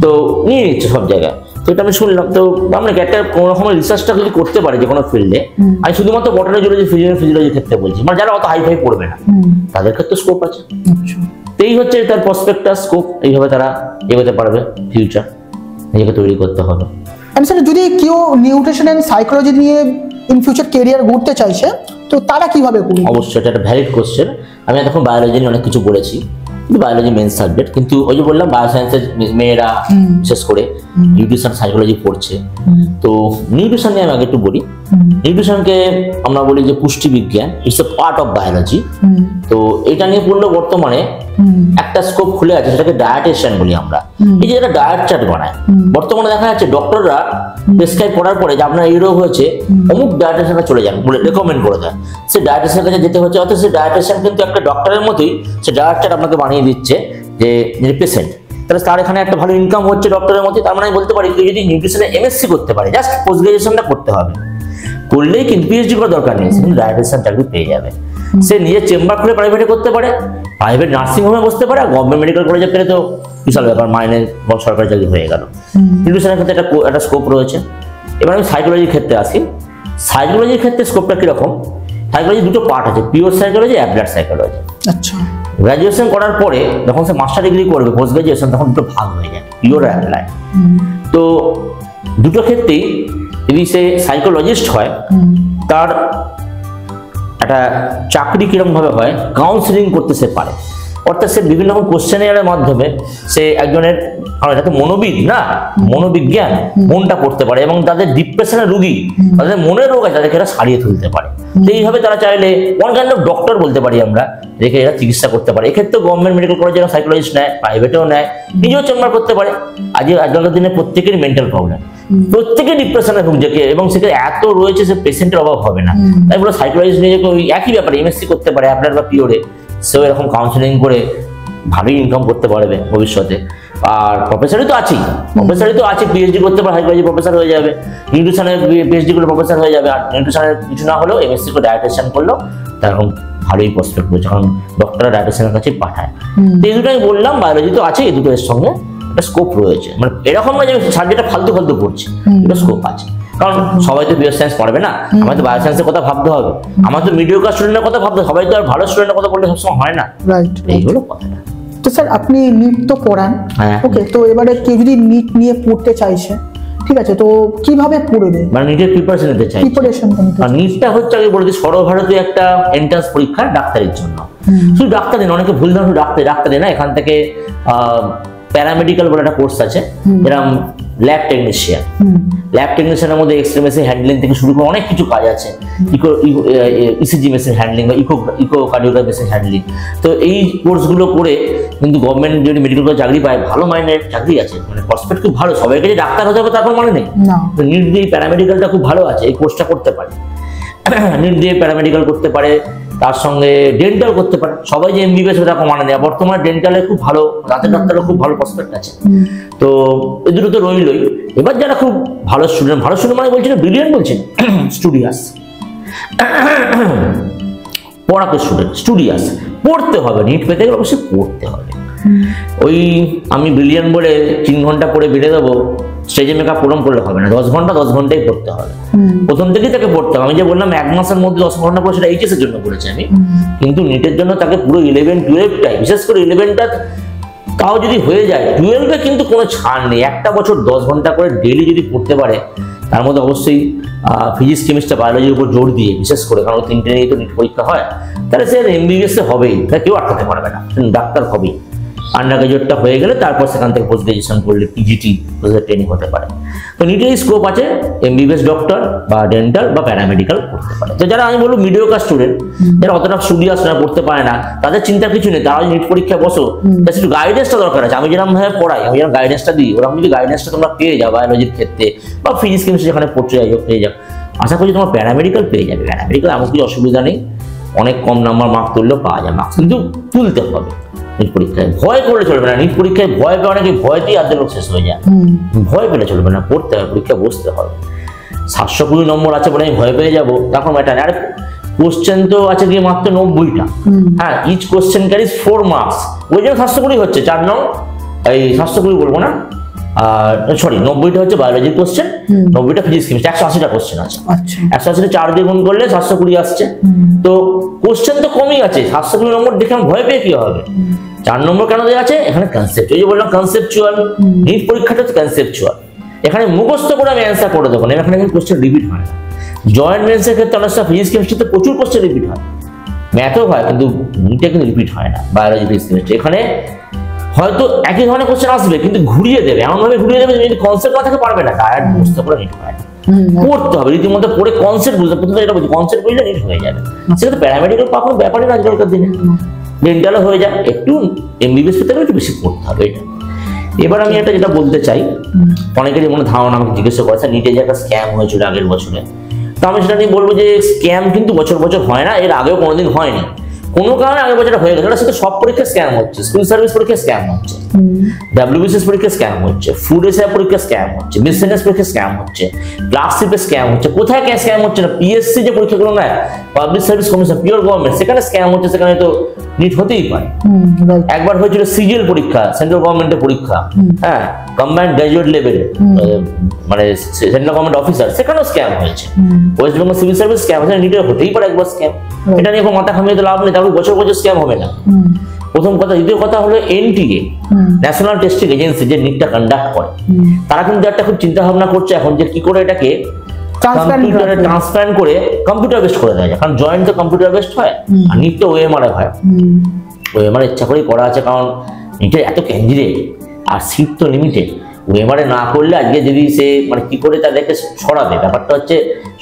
তো নিয়ে নিচ্ছে সব জায়গায়। তো এটা আমি শুনলাম। তো আমরা একটা কোনো রকমের রিসার্চটা যদি করতে পারি যে কোনো ফিল্ডে, আমি শুধুমাত্র বটানি জুলজি ফিজিওলজির ক্ষেত্রে বলছি, মানে যারা অত হাইফাই পড়বে না তাদের ক্ষেত্রে স্কোপ আছে। এই হচ্ছে তার প্রসপেক্টাস স্কোপ, এইভাবে তারা এগোতে পারবে, ফিউচার নিজেকে তৈরি করতে হবে। যদি কেউ নিউট্রিশন এন্ড সাইকোলজি নিয়ে ইন ফিউচার ক্যারিয়ার গড়তে চাইছে তো তারা কিভাবে করবে? অবশ্যই এটা একটা ভ্যালিড কোশ্চেন। আমি এখন বায়োলজি নিয়ে অনেক কিছু বলেছি, বায়োলজি মেন সাবজেক্ট, কিন্তু ওই যে বললাম বায়োসায়েন্সের মেয়েরা বিশেষ করে নিউট্রিশন সাইকোলজি পড়ছে। তো নিউট্রিশন নিয়ে আমি আগে একটু বলি। নিউট্রিশনকে আমরা বলি যে পুষ্টি বিজ্ঞান, it's a part of biology. তো এটা নিয়ে পড়লে বর্তমানে একটা স্কোপ খুলে আছে, সেটাকে ডায়েটিশিয়ান বলি আমরা। এই যে একটা ডায়েট চার্ট বানায়, বর্তমানে দেখা যাচ্ছে ডক্টররা প্রেসক্রাইব করার পরে যে আপনার এই রোগ হয়েছে, অমুক ডায়েটিশিয়ানে চলে যান বলে রেকমেন্ড করে দেয়। সে ডায়েটিশিয়ানের কাছে যেতে হচ্ছে, অথচ সে ডায়েটিশিয়ান কিন্তু একটা ডক্টরের মতোই সে ডায়েট চার্ট আপনাকে বানিয়ে দিচ্ছে যে পেশেন্ট। তাহলে তার এখানে একটা ভালো ইনকাম হচ্ছে ডক্টরের মতোই। তার মানে আমি বলতে পারি কেউ যদি নিউট্রিশনে এমএসসি করতে পারে, জাস্ট পোস্ট গ্রাজুয়েশনটা করতে হবে, করলেই কিন্তু পিএইচডি করার দরকার নেই, সে কিন্তু ডায়েটিশিয়ান চাকরি পেয়ে যাবে। সে নিজের চেম্বার খুলে প্রাইভেটে করতে পারে, প্রাইভেট নার্সিং হোমে বসতে পারে, আর গভর্নমেন্ট মেডিকেল কলেজে পেলে তো বিশাল ব্যাপার, মাইনে সরকারি চাকরি হয়ে গেল। নিউট্রিশনের ক্ষেত্রে একটা স্কোপ রয়েছে। এবার আমি সাইকোলজির ক্ষেত্রে আসি। সাইকোলজির ক্ষেত্রে স্কোপটা কিরকম? সাইকোলজি দুটো পার্ট আছে, পিওর সাইকোলজি, অ্যাপ্লাইড সাইকোলজি। আচ্ছা, গ্রাজুয়েশন করার পরে যখন সে মাস্টার ডিগ্রি করবে, পোস্ট গ্রাজুয়েশন, তখন দুটো ভাগ হয়ে যায়, পিওর আর অ্যাপ্লাইড। তো দুটো ক্ষেত্রেই যদি সে সাইকোলজিস্ট হয়, তার একটা চাকরি কিরকম ভাবে হয়, কাউন্সিলিং করতে সে পারে। অর্থাৎ সে বিভিন্ন রকম কোশ্চেনের মাধ্যমে সে একজনের, যাতে মনোবিদ না মনোবিজ্ঞান, মনটা পড়তে পারে এবং তাদের ডিপ্রেশনের রোগী, তাদের মনের রোগ আছে, তাদেরকে এরা সারিয়ে তুলতে পারে। তো এইভাবে তারা চাইলে ওয়ান কাইন্ড অফ ডক্টর বলতে পারি আমরা, রেখে এরা চিকিৎসা করতে পারে। এক্ষেত্রে গভর্নমেন্ট মেডিকেল কলেজে সাইকোলজিস্ট নেয়, প্রাইভেটেও নেয়, নিজেও চেম্বার করতে পারে। আজকালকার দিনে প্রত্যেকেরই মেন্টাল প্রবলেম, প্রত্যেকে ডিপ্রেশনে ভুগছে, এবং সেখানে এত রয়েছে সে পেশেন্টের অভাব হবে না। তাই বলে সাইকোলজিস্ট নিজেকে ওই একই ব্যাপারে এমএসসি করতে পারে, অ্যাপ্লাইড বা পিওরে, সেও এরকম কাউন্সিলিং করে ভালোই ইনকাম করতে পারবে ভবিষ্যতে। আর প্রফেসরই তো আছেই, পিএইচডি করতে পারে, সাইকোলজি প্রফেসর হয়ে যাবে, নিউট্রিশনের পিএইচডি করে প্রফেসর হয়ে যাবে। আর নিউট্রিশনের কিছু না হলেও এমএসসি করে ডায়েটিশিয়ান করলেও তার এখন ভালোই প্রসপেক্ট রয়েছে, কারণ ডক্টররা ডায়েটিশিয়ানের কাছে পাঠায়। তো এই দুটো আমি বললাম, বায়োলজি তো আছে, এই দুটো এর সঙ্গে একটা স্কোপ রয়েছে। মানে এরকম নয় যে সাবজেক্টটা ফালতু পড়ছে, এটা স্কোপ আছে। কারণ সবাই তো বিও সায়েন্স পড়বে না, আমার তো বায়ো সায়েন্সের কথা ভাবতে হবে, আমার তো মিডিওকার স্টুডেন্টের কথা ভাবতে হবে, সবাই তো আর ভালো স্টুডেন্টের কথা বললে সবসময় হয় না। এই হলো কথাটা। তো স্যার আপনি নিট তো পড়ান, ওকে, তো এবারে কেউ যদি নিট নিয়ে পড়তে চাইছে, ঠিক আছে, তো কিভাবে পড়বে? মানে নিটের প্রিপারেশন নিতে চাই। আর নিটটা হচ্ছে আগে বলে দিই সর্বভারতীয় একটা এন্ট্রান্স পরীক্ষা ডাক্তারের জন্য। শুধু ডাক্তারি না, অনেকে ভুল ধারণা ডাক্তারি না, এখান থেকে প্যারামেডিক্যাল বলে একটা কোর্স আছে, যেরকম ল্যাব টেকনিশিয়ানের মধ্যে এক্সরে মেশিন হ্যান্ডলিং থেকে শুরু করে অনেক কিছু কাজ আছে, ইসিজি মেশিন হ্যান্ডলিং বা ইকোকার্ডিওগ্রাফি মেশিন হ্যান্ডলিং। তো এই কোর্সগুলো করে কিন্তু গভর্নমেন্ট যদি মেডিকেল কলেজে চাকরি পায়, ভালো মাইনের চাকরি আছে, মানে প্রসপেক্ট খুব ভালো। সবাইকে যে ডাক্তার হতে হবে তারপর মানে নেই, নিট দিয়ে প্যারামেডিক্যালটা খুব ভালো আছে, এই কোর্সটা করতে পারে। নিট দিয়ে প্যারামেডিক্যাল করতে পারে, তার সঙ্গে ডেন্টাল করতে পারে। সবাই যে এমবিবিএস ওটা কমানো নেই, বর্তমানে ডেন্টালে খুব ভালো, দাঁতের ডাক্তারের খুব ভালো প্রসপেক্ট আছে। তো এই দুটো তো রইলই। এবার যারা খুব ভালো স্টুডেন্ট মানে বলছি না ব্রিলিয়েন্ট বলছেন, পড়াতে স্টুডিয়াস পড়তে হবে, নিট পেতে গেলে অবশ্যই পড়তে হবে। ওই আমি ব্রিলিয়েন্ট বলে 3 ঘন্টা পড়ে বেড়ে দেবো, স্টেজে মেকআপ প্রোগ্রাম করলে হবে না, 10 ঘন্টাই পড়তে হবে। প্রথম থেকেই তাকে পড়তে হবে। আমি যে বললাম 1 মাসের মধ্যে 10 ঘন্টা পড়ে, সেটা এইচএস এর জন্য করেছি আমি, কিন্তু নিটের জন্য তাকে পুরো 11-12টাই, বিশেষ করে 11টা তাও যদি হয়ে যায়, 12-এ কিন্তু কোনো ছাড় নেই। একটা বছর 10 ঘন্টা করে ডেইলি যদি পড়তে পারে, তার মধ্যে অবশ্যই ফিজিক্স, কেমিস্ট্রি, বায়োলজির উপর জোর দিয়ে, বিশেষ করে কারণ 3টে নিয়ে তো নিট পরীক্ষা হয়, তাহলে সে এমবিবিএস এ হবেই, তাকে কেউ আটকাতে পারবে না, ডাক্তার হবেই। আন্ডার গ্রাজুয়েটটা হয়ে গেলে তারপর সেখান থেকে পোস্ট গ্রাজুয়েশন করলে পিজিটি ট্রেনিং হতে পারে। তো নিটের স্কোপ আছে, এমবিবিএস ডক্টর বা ডেন্টাল বা প্যারামেডিক্যাল করতে পারে। তো যারা আমি বলবো মিডিওকার স্টুডেন্ট, যারা অতটা স্টুডিয়াস না, পড়তে পারে না, তাদের চিন্তা কিছু নেই। তারা নিট পরীক্ষায় বসো, একটু গাইডেন্সটা দরকার আছে। আমি যেরকম ভাবে পড়াই, আমি যেরকম গাইডেন্সটা দিই, ওরকম যদি গাইডেন্সটা তোমরা পেয়ে যাও বায়োলজির ক্ষেত্রে বা ফিজিক্স কেমিস্ট্রি যেখানে পড়তে যাই পেয়ে যাও, আশা করি তোমার প্যারামেডিক্যাল পেয়ে যাবে। প্যারামেডিক্যাল এমন কিছু অসুবিধা নেই, অনেক কম নাম্বার মার্ক তুললেও পাওয়া যায়। মার্কস কিন্তু তুলতে হবে। নিট পরীক্ষায় ভয় করলে চলবে না। নিট পরীক্ষায় ভয় পেয়ে অনেকে ভয়তেই আধ লোক শেষ হয়ে যায়। ভয় পেলে চলবে না, পড়তে হবে, পরীক্ষা বসতে হবে। 720 নম্বর আছে বলে আমি ভয় পেয়ে যাবো, তখন এটা না। আর কোশ্চেন তো আছে গিয়ে মাত্র 90টা। হ্যাঁ, ইচ কোশ্চেন ক্যারিজ 4 মার্কস, ওই জন্য 720 হচ্ছে। 4 নং এই 720 বলবো না, আর সরি 90টা হচ্ছে বায়োলজির কোশ্চেন, 90টা ফিজিক্স কেমিস্ট্রি, 180টা কোশ্চেন আছে। 180টা 4 দিয়ে গুণ করলে 720 আসছে। তো কোশ্চেন তো কমই আছে, 720 নম্বর দেখে আমি ভয় পেয়ে কি হবে? 4 নম্বর কেন দেওয়া আছে? এখানে কনসেপ্ট, এই যে বললাম কনসেপচুয়াল। নিট পরীক্ষাটা হচ্ছে কনসেপচুয়াল। এখানে মুখস্থ করে আমি অ্যান্সার করে দেবো না, এখানে কিন্তু কোশ্চেন রিপিট হয় না। জয়েন্ট মেন্সের ক্ষেত্রে অনেক ফিজিক্স কেমিস্ট্রিতে প্রচুর কোশ্চেন রিপিট হয়, ম্যাথও হয়, কিন্তু নিটে কিন্তু রিপিট হয় না। বায়োলজি, ফিজিক্স, কেমিস্ট্রি এখানে হয়তো একই ধরনের কোশ্চেন আসবে, কিন্তু ঘুরিয়ে দেবে, এমন ভাবে ঘুরিয়ে দেবে যদি কনসেপ্ট না থাকে পারবে না। ডায়ার বুঝতে করে নিট হয় না, পড়তে হবে রীতিমতো, পড়ে কনসেপ্ট বুঝতে। প্রথমে এটা বুঝি, কনসেপ্ট বুঝলে নিট হয়ে যাবে। সেটা তো প্যারামেডিক্যাল পাওয়ার ব্যাপারই না আজকালকার দিনে। ডেন্টালও হয়ে যায়, একটু এমবিবিএস পেতে একটু বেশি পড়তে হবে এটা। এবার আমি এটা যেটা বলতে চাই, অনেকেরই মনে ধারণা, আমাকে জিজ্ঞাসা করেছে নিটে যে একটা স্ক্যাম হয়েছিল আগের বছরে, তো আমি সেটা নিয়ে বলবো যে স্ক্যাম কিন্তু বছর বছর হয় না, এর আগেও কোনোদিন হয়নি। কোনো কারণে আগের বছর হয়ে গেছে, সেটা সব পরীক্ষা স্ক্যাম হচ্ছে। স্কুল সার্ভিস পরীক্ষা স্ক্যাম হচ্ছে, ডাব্লিউবিসিএস পরীক্ষা স্ক্যাম হচ্ছে, ফুড এসআই পরীক্ষা স্ক্যাম হচ্ছে, বিজনেস পরীক্ষা স্ক্যাম হচ্ছে, ক্লাসশিপে স্ক্যাম হচ্ছে। কোথায় কে স্ক্যাম হচ্ছে না? পিএসসি যে পরীক্ষাগুলো নেয়, public service commission, pure government, সেখানে স্ক্যাম হচ্ছে। সেখানে তো নিট হতেই পারে। একবার হয়েছিল সিজিএল পরীক্ষা, সেন্ট্রাল গভর্নমেন্টের পরীক্ষা, হ্যাঁ, কম্বাইন্ড গ্রাজুয়েট লেভেলে, মানে সেন্ট্রাল গভর্নমেন্ট অফিসার, সেখানেও স্ক্যাম হয়েছে। West Bengal civil service scam হয়েছে, নিটের হতেই পারে একবার স্ক্যাম। এটা নিয়ে কোনো মাথা ঘামিয়ে তো লাভ নেই, তাহলে বছর বছর স্ক্যাম হবে না। প্রথম কথা। দ্বিতীয় কথা হলো এনটিএ, ন্যাশনাল টেস্টিং এজেন্সি, যে নিটটা কন্ডাক্ট করে, তারা কিন্তু একটা খুব চিন্তা ভাবনা করছে এখন যে কি করে এটাকে কম্পিউটারে ট্রান্সপ্লান্ট করে কম্পিউটার বেসড করে দেওয়া যায়। কারণ জয়েন্ট তো কম্পিউটার বেসড হয়, আর নিট তো ওএমআর হয়। ওএমআর ইচ্ছা করেই করা আছে, কারণ নিটের এত ক্যান্ডিডেট আর সিট তো লিমিটেড। ওএমআর না করলে আজকে যদি সে মানে কি করে তাদেরকে ছড়াবে? ব্যাপারটা হচ্ছে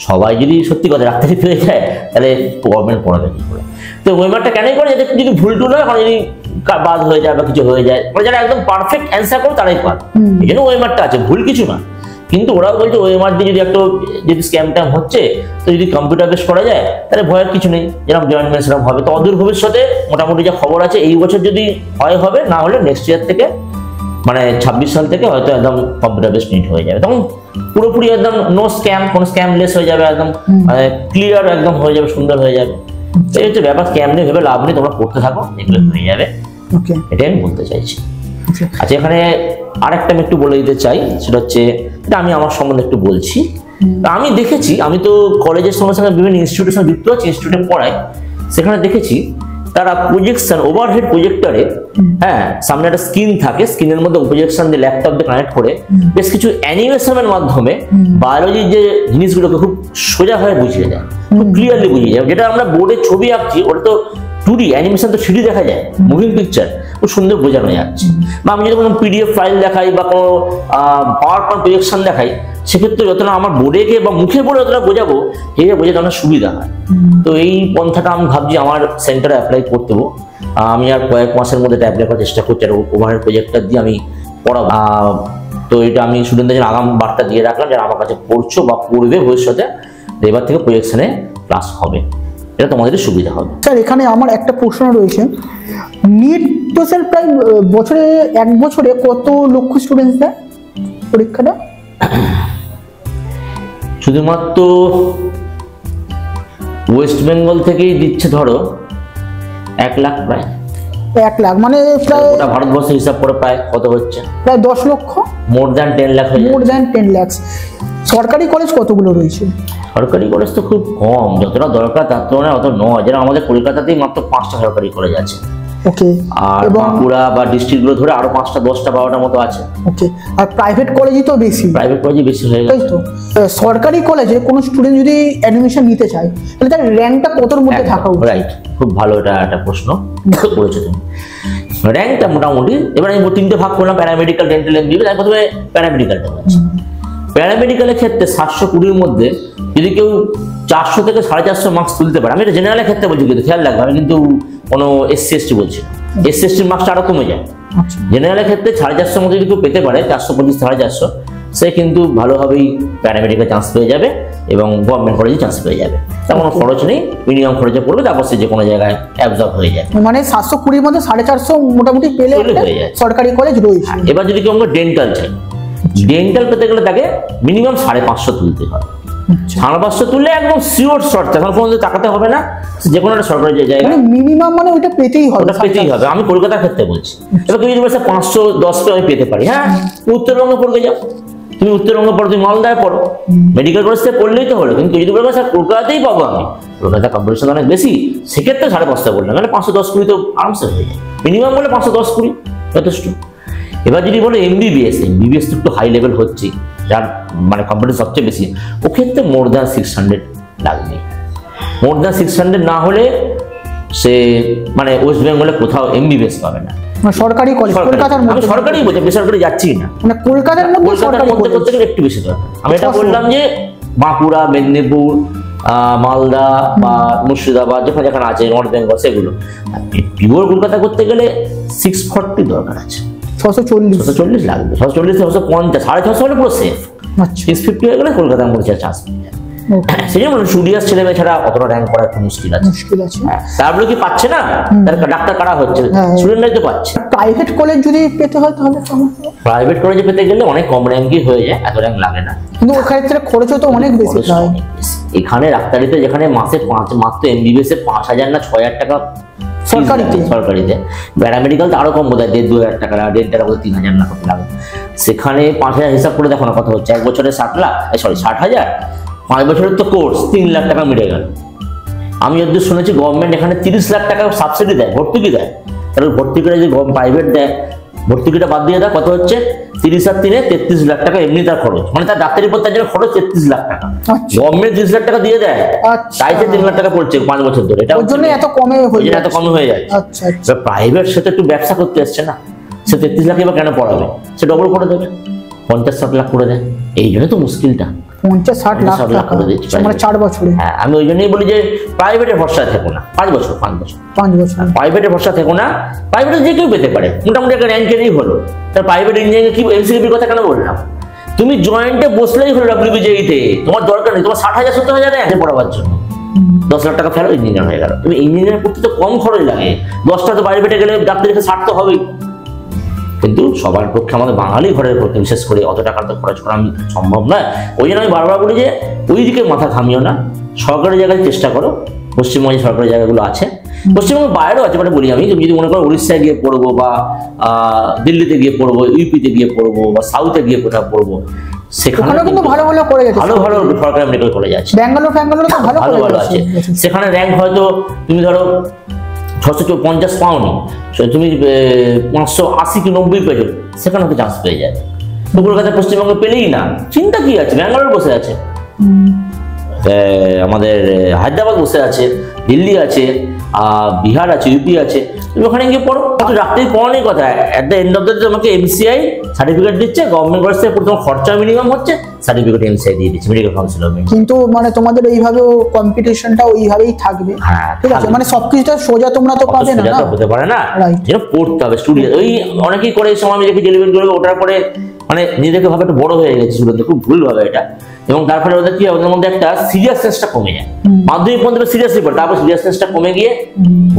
সবাই যদি সত্যি কথা ডাক্তারি পেয়ে যায়, তাহলে গভর্নমেন্ট পড়াবে কি করে? তো ওএমআরটা কেনই করে? যাতে যদি ভুল টুল হয়, মানে যদি বাদ হয়ে যায় বা কিছু হয়ে যায়, মানে যারা একদম পারফেক্ট অ্যান্সার করে তারাই পারে। এই জন্য ওএমআরটা আছে, ভুল কিছু না। কিন্তু ওরাও বলছে ওএমআর দিয়ে যদি একটা যদি স্ক্যাম ট্যাম হচ্ছে, তো যদি কম্পিউটার বেস করা যায় তাহলে ভয়ের কিছু নেই, যেরকম জয়েন্ট মেন্স সেরকম হবে। তো অদূর ভবিষ্যতে মোটামুটি যা খবর আছে, এই বছর যদি হয় হবে, না হলে নেক্সট ইয়ার থেকে, মানে 26 সাল থেকে হয়তো একদম কম্পিউটার বেস নিট হয়ে যাবে। তখন পুরোপুরি একদম নো স্ক্যাম, কোনো স্ক্যাম লেস হয়ে যাবে, একদম ক্লিয়ার একদম হয়ে যাবে, সুন্দর হয়ে যাবে। এই হচ্ছে ব্যাপার। স্ক্যাম নিয়ে ভেবে লাভ নেই, তোমরা পড়তে থাকো, এগুলো হয়ে যাবে। এটাই আমি বলতে চাইছি। আচ্ছা, এখানে আরেকটা আমি একটু বলে দিতে চাই, সেটা হচ্ছে, এটা আমি আমার সম্বন্ধে একটু বলছি। আমি দেখেছি, আমি তো কলেজের সঙ্গে সঙ্গে বিভিন্ন ইনস্টিটিউটের সঙ্গে যুক্ত আছি, ইনস্টিটিউটে পড়াই, সেখানে দেখেছি তারা প্রজেকশন, ওভারহেড প্রজেক্টরে, হ্যাঁ, সামনে একটা স্ক্রিন থাকে, স্ক্রিনের মধ্যে প্রজেকশন দিয়ে ল্যাপটপ দিয়ে কানেক্ট করে বেশ কিছু অ্যানিমেশনের মাধ্যমে বায়োলজির যে জিনিসগুলোকে খুব সোজা হয়ে বুঝিয়ে দেয়, খুব ক্লিয়ারলি বুঝিয়ে যায়। যেটা আমরা বোর্ডে ছবি আঁকছি, ওটা তো 2D অ্যানিমেশন, তো 3D দেখা যায়, মুভিং পিকচার, খুব সুন্দর বোঝানো যাচ্ছে। বা আমি যদি কোনো পিডিএফ ফাইল দেখাই বা কোনো পাওয়ার পয়েন্ট প্রজেকশন দেখাই, সেক্ষেত্রে যতটা আমার বোর্ডে গিয়ে বা মুখে বলে যতটা বোঝাবো, এইভাবে বোঝাতে অনেক সুবিধা হয়। তো এই পন্থাটা আমি ভাবছি আমার সেন্টারে অ্যাপ্লাই করতে দেবো। আমি আর কয়েক মাসের মধ্যে অ্যাপ্লাই করার চেষ্টা করছি, আর ওভারহেড প্রজেক্টটা দিয়ে আমি পড়াবো। তো এটা আমি স্টুডেন্টদের জন্য আগাম বার্তা দিয়ে রাখলাম, যারা আমার কাছে পড়ছো বা পড়বে ভবিষ্যতে, এবার থেকে প্রজেকশনে ক্লাস হবে, এটা তোমাদের সুবিধা হবে। স্যার, এখানে আমার একটা প্রশ্ন রয়েছে, নিট তো স্যার প্রায় বছরে, 1 বছরে কত লক্ষ স্টুডেন্টস দেয় পরীক্ষাটা? শুধুমাত্র ওয়েস্ট বেঙ্গল থেকেই দিচ্ছে ধরো 1 লাখ প্রায়। 1 লাখ মানে প্রায় গোটা ভারতবর্ষে হিসাব করে প্রায় কত হচ্ছে? প্রায় 10 লক্ষ, more than 10 lakh. More than 10 lakh. সরকারি কলেজ কতগুলো রয়েছে? সরকারি কলেজ তো খুব কম, যতটা দরকার তার তুলনায় অত নয়। যেন আমাদের কলকাতাতেই মাত্র 5টা সরকারি কলেজ আছে। ওকে। আর বাঁকুড়া বা ডিস্ট্রিক্টগুলো ধরে আরো 5টা 10টা 12টার মতো আছে। ওকে। আর প্রাইভেট কলেজই তো বেশি। প্রাইভেট কলেজই বেশি হয়ে গেছে। তাই তো। সরকারি কলেজে কোনো স্টুডেন্ট যদি অ্যাডমিশন নিতে চায় তাহলে তার র্যাঙ্কটা কতর মধ্যে থাকা উচিত? রাইট, খুব ভালো এটা একটা প্রশ্ন করেছো তুমি। র্যাঙ্কটা মোটামুটি, এবার আমি 3টে ভাগ করলাম, প্যারামেডিক্যাল, ডেন্টাল, এমবিবিএস। আমি প্রথমে প্যারামেডিক্যালটা বলছি। প্যারামেডিক্যালের ক্ষেত্রে 720-র মধ্যে যদি কেউ 400 থেকে 450 মার্কস তুলতে পারে, আমি এটা জেনারেলের ক্ষেত্রে বলছি, কিন্তু খেয়াল রাখবে আমি কিন্তু কোনো SC ST বলছি না। SC ST মার্কসটা আরো কমে যায়। জেনারেলের ক্ষেত্রে 450-র মধ্যে যদি কেউ পেতে পারে, 425 450, সে কিন্তু ভালোভাবেই প্যারামেডিক্যাল চান্স পেয়ে যাবে এবং গভর্নমেন্ট কলেজে চান্স পেয়ে যাবে। তার কোনো খরচ নেই, মিনিমাম খরচে পড়বে, তারপর সে যে কোনো জায়গায় অ্যাবজর্ব হয়ে যায়। মানে 720-র মধ্যে 450 মোটামুটি পেলে সরকারি কলেজ রয়েছে। এবার যদি কেউ ডেন্টাল চাই, ডেন্টাল পেতে গেলে তাকে মিনিমাম 550 তুলতে হবে। 550 তুললে একদম শিওর শর্ট, এখন পর্যন্ত তাকাতে হবে না, যে কোনো একটা সরকারি জায়গায় মানে মিনিমাম মানে ওটা পেতেই হবে। ওটা পেতেই হবে। আমি কলকাতার ক্ষেত্রে বলছি। এবার কেউ যদি বলছে 510 আমি পেতে পারি, হ্যাঁ উত্তরবঙ্গে পড়বে যাও, তুমি উত্তরবঙ্গে পড়ো, তুমি মালদায় পড়ো, মেডিকেল কলেজ থেকে পড়লেই তো হলো। কিন্তু যদি বলবো স্যার কলকাতাতেই পাবো, আমি কলকাতা কম্পিটিশন অনেক বেশি, সেক্ষেত্রে 550 বললাম, মানে 510-20 তো আরামসে হয়ে যায়। মিনিমাম বলে 510-20 যথেষ্ট। এবার যদি বলো এমবিবিএস তো একটু হাই লেভেল হচ্ছে, যার মানে কম্পিটিশন সবচেয়ে বেশি, ও ক্ষেত্রে মোর দ্যান 600 লাগবে। মোর দ্যান 600 না হলে সে মানে ওয়েস্ট বেঙ্গলে কোথাও এমবিবিএস পাবে না। সরকারি কলেজ কলকাতার মধ্যে, সরকারি বলছে, বেসরকারি যাচ্ছি না, মানে কলকাতার মধ্যে সরকারি মধ্যে করতে গেলে একটু বেশি দরকার। আমি এটা বললাম যে বাঁকুড়া, মেদিনীপুর, মালদা বা মুর্শিদাবাদ যেখানে যেখানে আছে নর্থ বেঙ্গল, সেগুলো পিওর কলকাতা করতে গেলে 640 দরকার আছে। 640 লাগবে, 640 650, 650 হলে পুরো সেফ। 650 হয়ে গেলে কলকাতার মধ্যে চান্স পেয়ে যাবে। সেই জন্য স্টুডিয়াস ছেলে মেয়ে ছাড়া অতটা র্যাঙ্ক করা একটু মুশকিল আছে। তারপরে কি পাচ্ছে না, তার ডাক্তার কারা হচ্ছে, স্টুডেন্টরাই তো পাচ্ছে। প্রাইভেট কলেজ যদি পেতে হয় তাহলে প্রাইভেট কলেজে পেতে গেলে অনেক কম র্যাঙ্কই হয়ে যায়, এত র্যাঙ্ক লাগে না। কিন্তু ওর ক্ষেত্রে খরচও তো অনেক বেশি। এখানে ডাক্তারিতে যেখানে মাসে মাত্র এমবিবিএস এর 5,000 না 6,000 টাকা সরকারিতে, প্যারামেডিক্যাল তো আরো কম বোধ হয়, 1,500 টাকা, ডেন্টাল 3,000 না কত লাগে। সেখানে 5,000 হিসাব করে দেখো না কত হচ্ছে, 1 বছরে 60,000, 5 বছরের তো কোর্স 3 লাখ টাকা মিলে গেল। আমি যতদূর শুনেছি গভর্নমেন্ট এখানে 30 লাখ টাকা সাবসিডি দেয়, ভর্তুকি দেয়। তাহলে ভর্তুকিটা যে প্রাইভেট দেয়, ভর্তুকিটা বাদ দিয়ে দেয়, কত হচ্ছে 30 আর 3 33 লাখ টাকা এমনি তার খরচ, মানে তার ডাক্তারি পড়তে জন্য খরচ 33 লাখ টাকা। গভর্নমেন্ট 30 লাখ টাকা দিয়ে দেয়, তাই 3 লাখ টাকা পড়ছে 5 বছর ধরে। এটা এত কমে হয়ে যায়। প্রাইভেট সে তো একটু ব্যবসা করতে আসছে না, সে 33 লাখ এবার কেন পড়াবে, সে ডবল করে দেবে, 50-60 লাখ করে দেয়। এই জন্য তো মুশকিলটা, 50-60 লাখ টাকা মানে 4 বছরে। হ্যাঁ, আমি ওই জন্যই বলি যে প্রাইভেটের ভরসা থেকো না, 5 বছর প্রাইভেটের ভরসা থেকো না। প্রাইভেটে যে কেউ পেতে পারে, মোটামুটি একটা র্যাঙ্কেরই হলো। তার প্রাইভেট ইঞ্জিনিয়ারিং কি এমসিকিউর কথা কেন বললাম, তুমি জয়েন্টে বসলেই হলো WBJE-তে, তোমার দরকার নেই তোমার 60,000 70,000 র্যাঙ্কে পড়াবার জন্য 10 লাখ টাকা ফেলো, ইঞ্জিনিয়ার হয়ে গেল। তুমি ইঞ্জিনিয়ার পড়তে তো কম খরচ লাগে, 10টা তো প্রাইভেটে গেলে ডাক্তার রেখে 60 তো হবেই। কিন্তু সবার পক্ষে, আমাদের বাঙালি ঘরের পক্ষে বিশেষ করে অত টাকা তো খরচ করা সম্ভব নয়। ওই জন্য আমি বারবার বলি যে ওই দিকে মাথা ঘামিও না, সরকারি জায়গায় চেষ্টা করো। পশ্চিমবঙ্গে সরকারি জায়গাগুলো আছে, পশ্চিমবঙ্গের বাইরেও আছে। মানে বলি আমি, তুমি যদি মনে করো উড়িষ্যায় গিয়ে পড়বো বা দিল্লিতে গিয়ে পড়বো, ইউপিতে গিয়ে পড়বো বা সাউথে গিয়ে কোথাও পড়বো, সেখানে কিন্তু ভালো সরকারি মেডিকেল কলেজ আছে, ভালো আছে। সেখানে র্যাঙ্ক হয়তো তুমি ধরো 650 পাওনি, তুমি 580 কি 90 পেয়েছো, সেখানে হয়তো চান্স পেয়ে যাবে। তো কলকাতা পশ্চিমবঙ্গে পেলেই না, চিন্তা কি আছে, ব্যাঙ্গালোর বসে আছে, আমাদের হায়দ্রাবাদ বসে আছে, দিল্লি আছে, বিহার আছে, ইউপি আছে, তুমি ওখানে গিয়ে পড়ো। ডাক্তারি পড়ানোর কথা, at the end of the day তোমাকে MCI সার্টিফিকেট দিচ্ছে, গভর্নমেন্ট কলেজ থেকে তোমার খরচা মিনিমাম হচ্ছে, সার্টিফিকেট MCI দিয়ে দিচ্ছে, মেডিকেল কাউন্সিল অফ ইন্ডিয়া। কিন্তু মানে তোমাদের এইভাবে কম্পিটিশনটা ওইভাবেই থাকবে, ঠিক আছে, মানে সবকিছুটা সোজা তোমরা তো পাবে না, হতে পারে না, যেন পড়তে হবে স্টুডেন্ট। ওই অনেকেই করে এই সময় আমি দেখি ডেলিভারি করবে, ওটার পরে মানে নিজেকে ভাবে একটু বড় হয়ে গেছে স্টুডেন্ট, খুব ভুল ভাবে এটা। এবং তার ফলে ওদের কি ওদের মধ্যে একটা সিরিয়াসনেসটা কমে যায়, মাধ্যমিক পর্যন্ত সিরিয়াসলি পড়ে, তারপর সিরিয়াসনেসটা কমে গিয়ে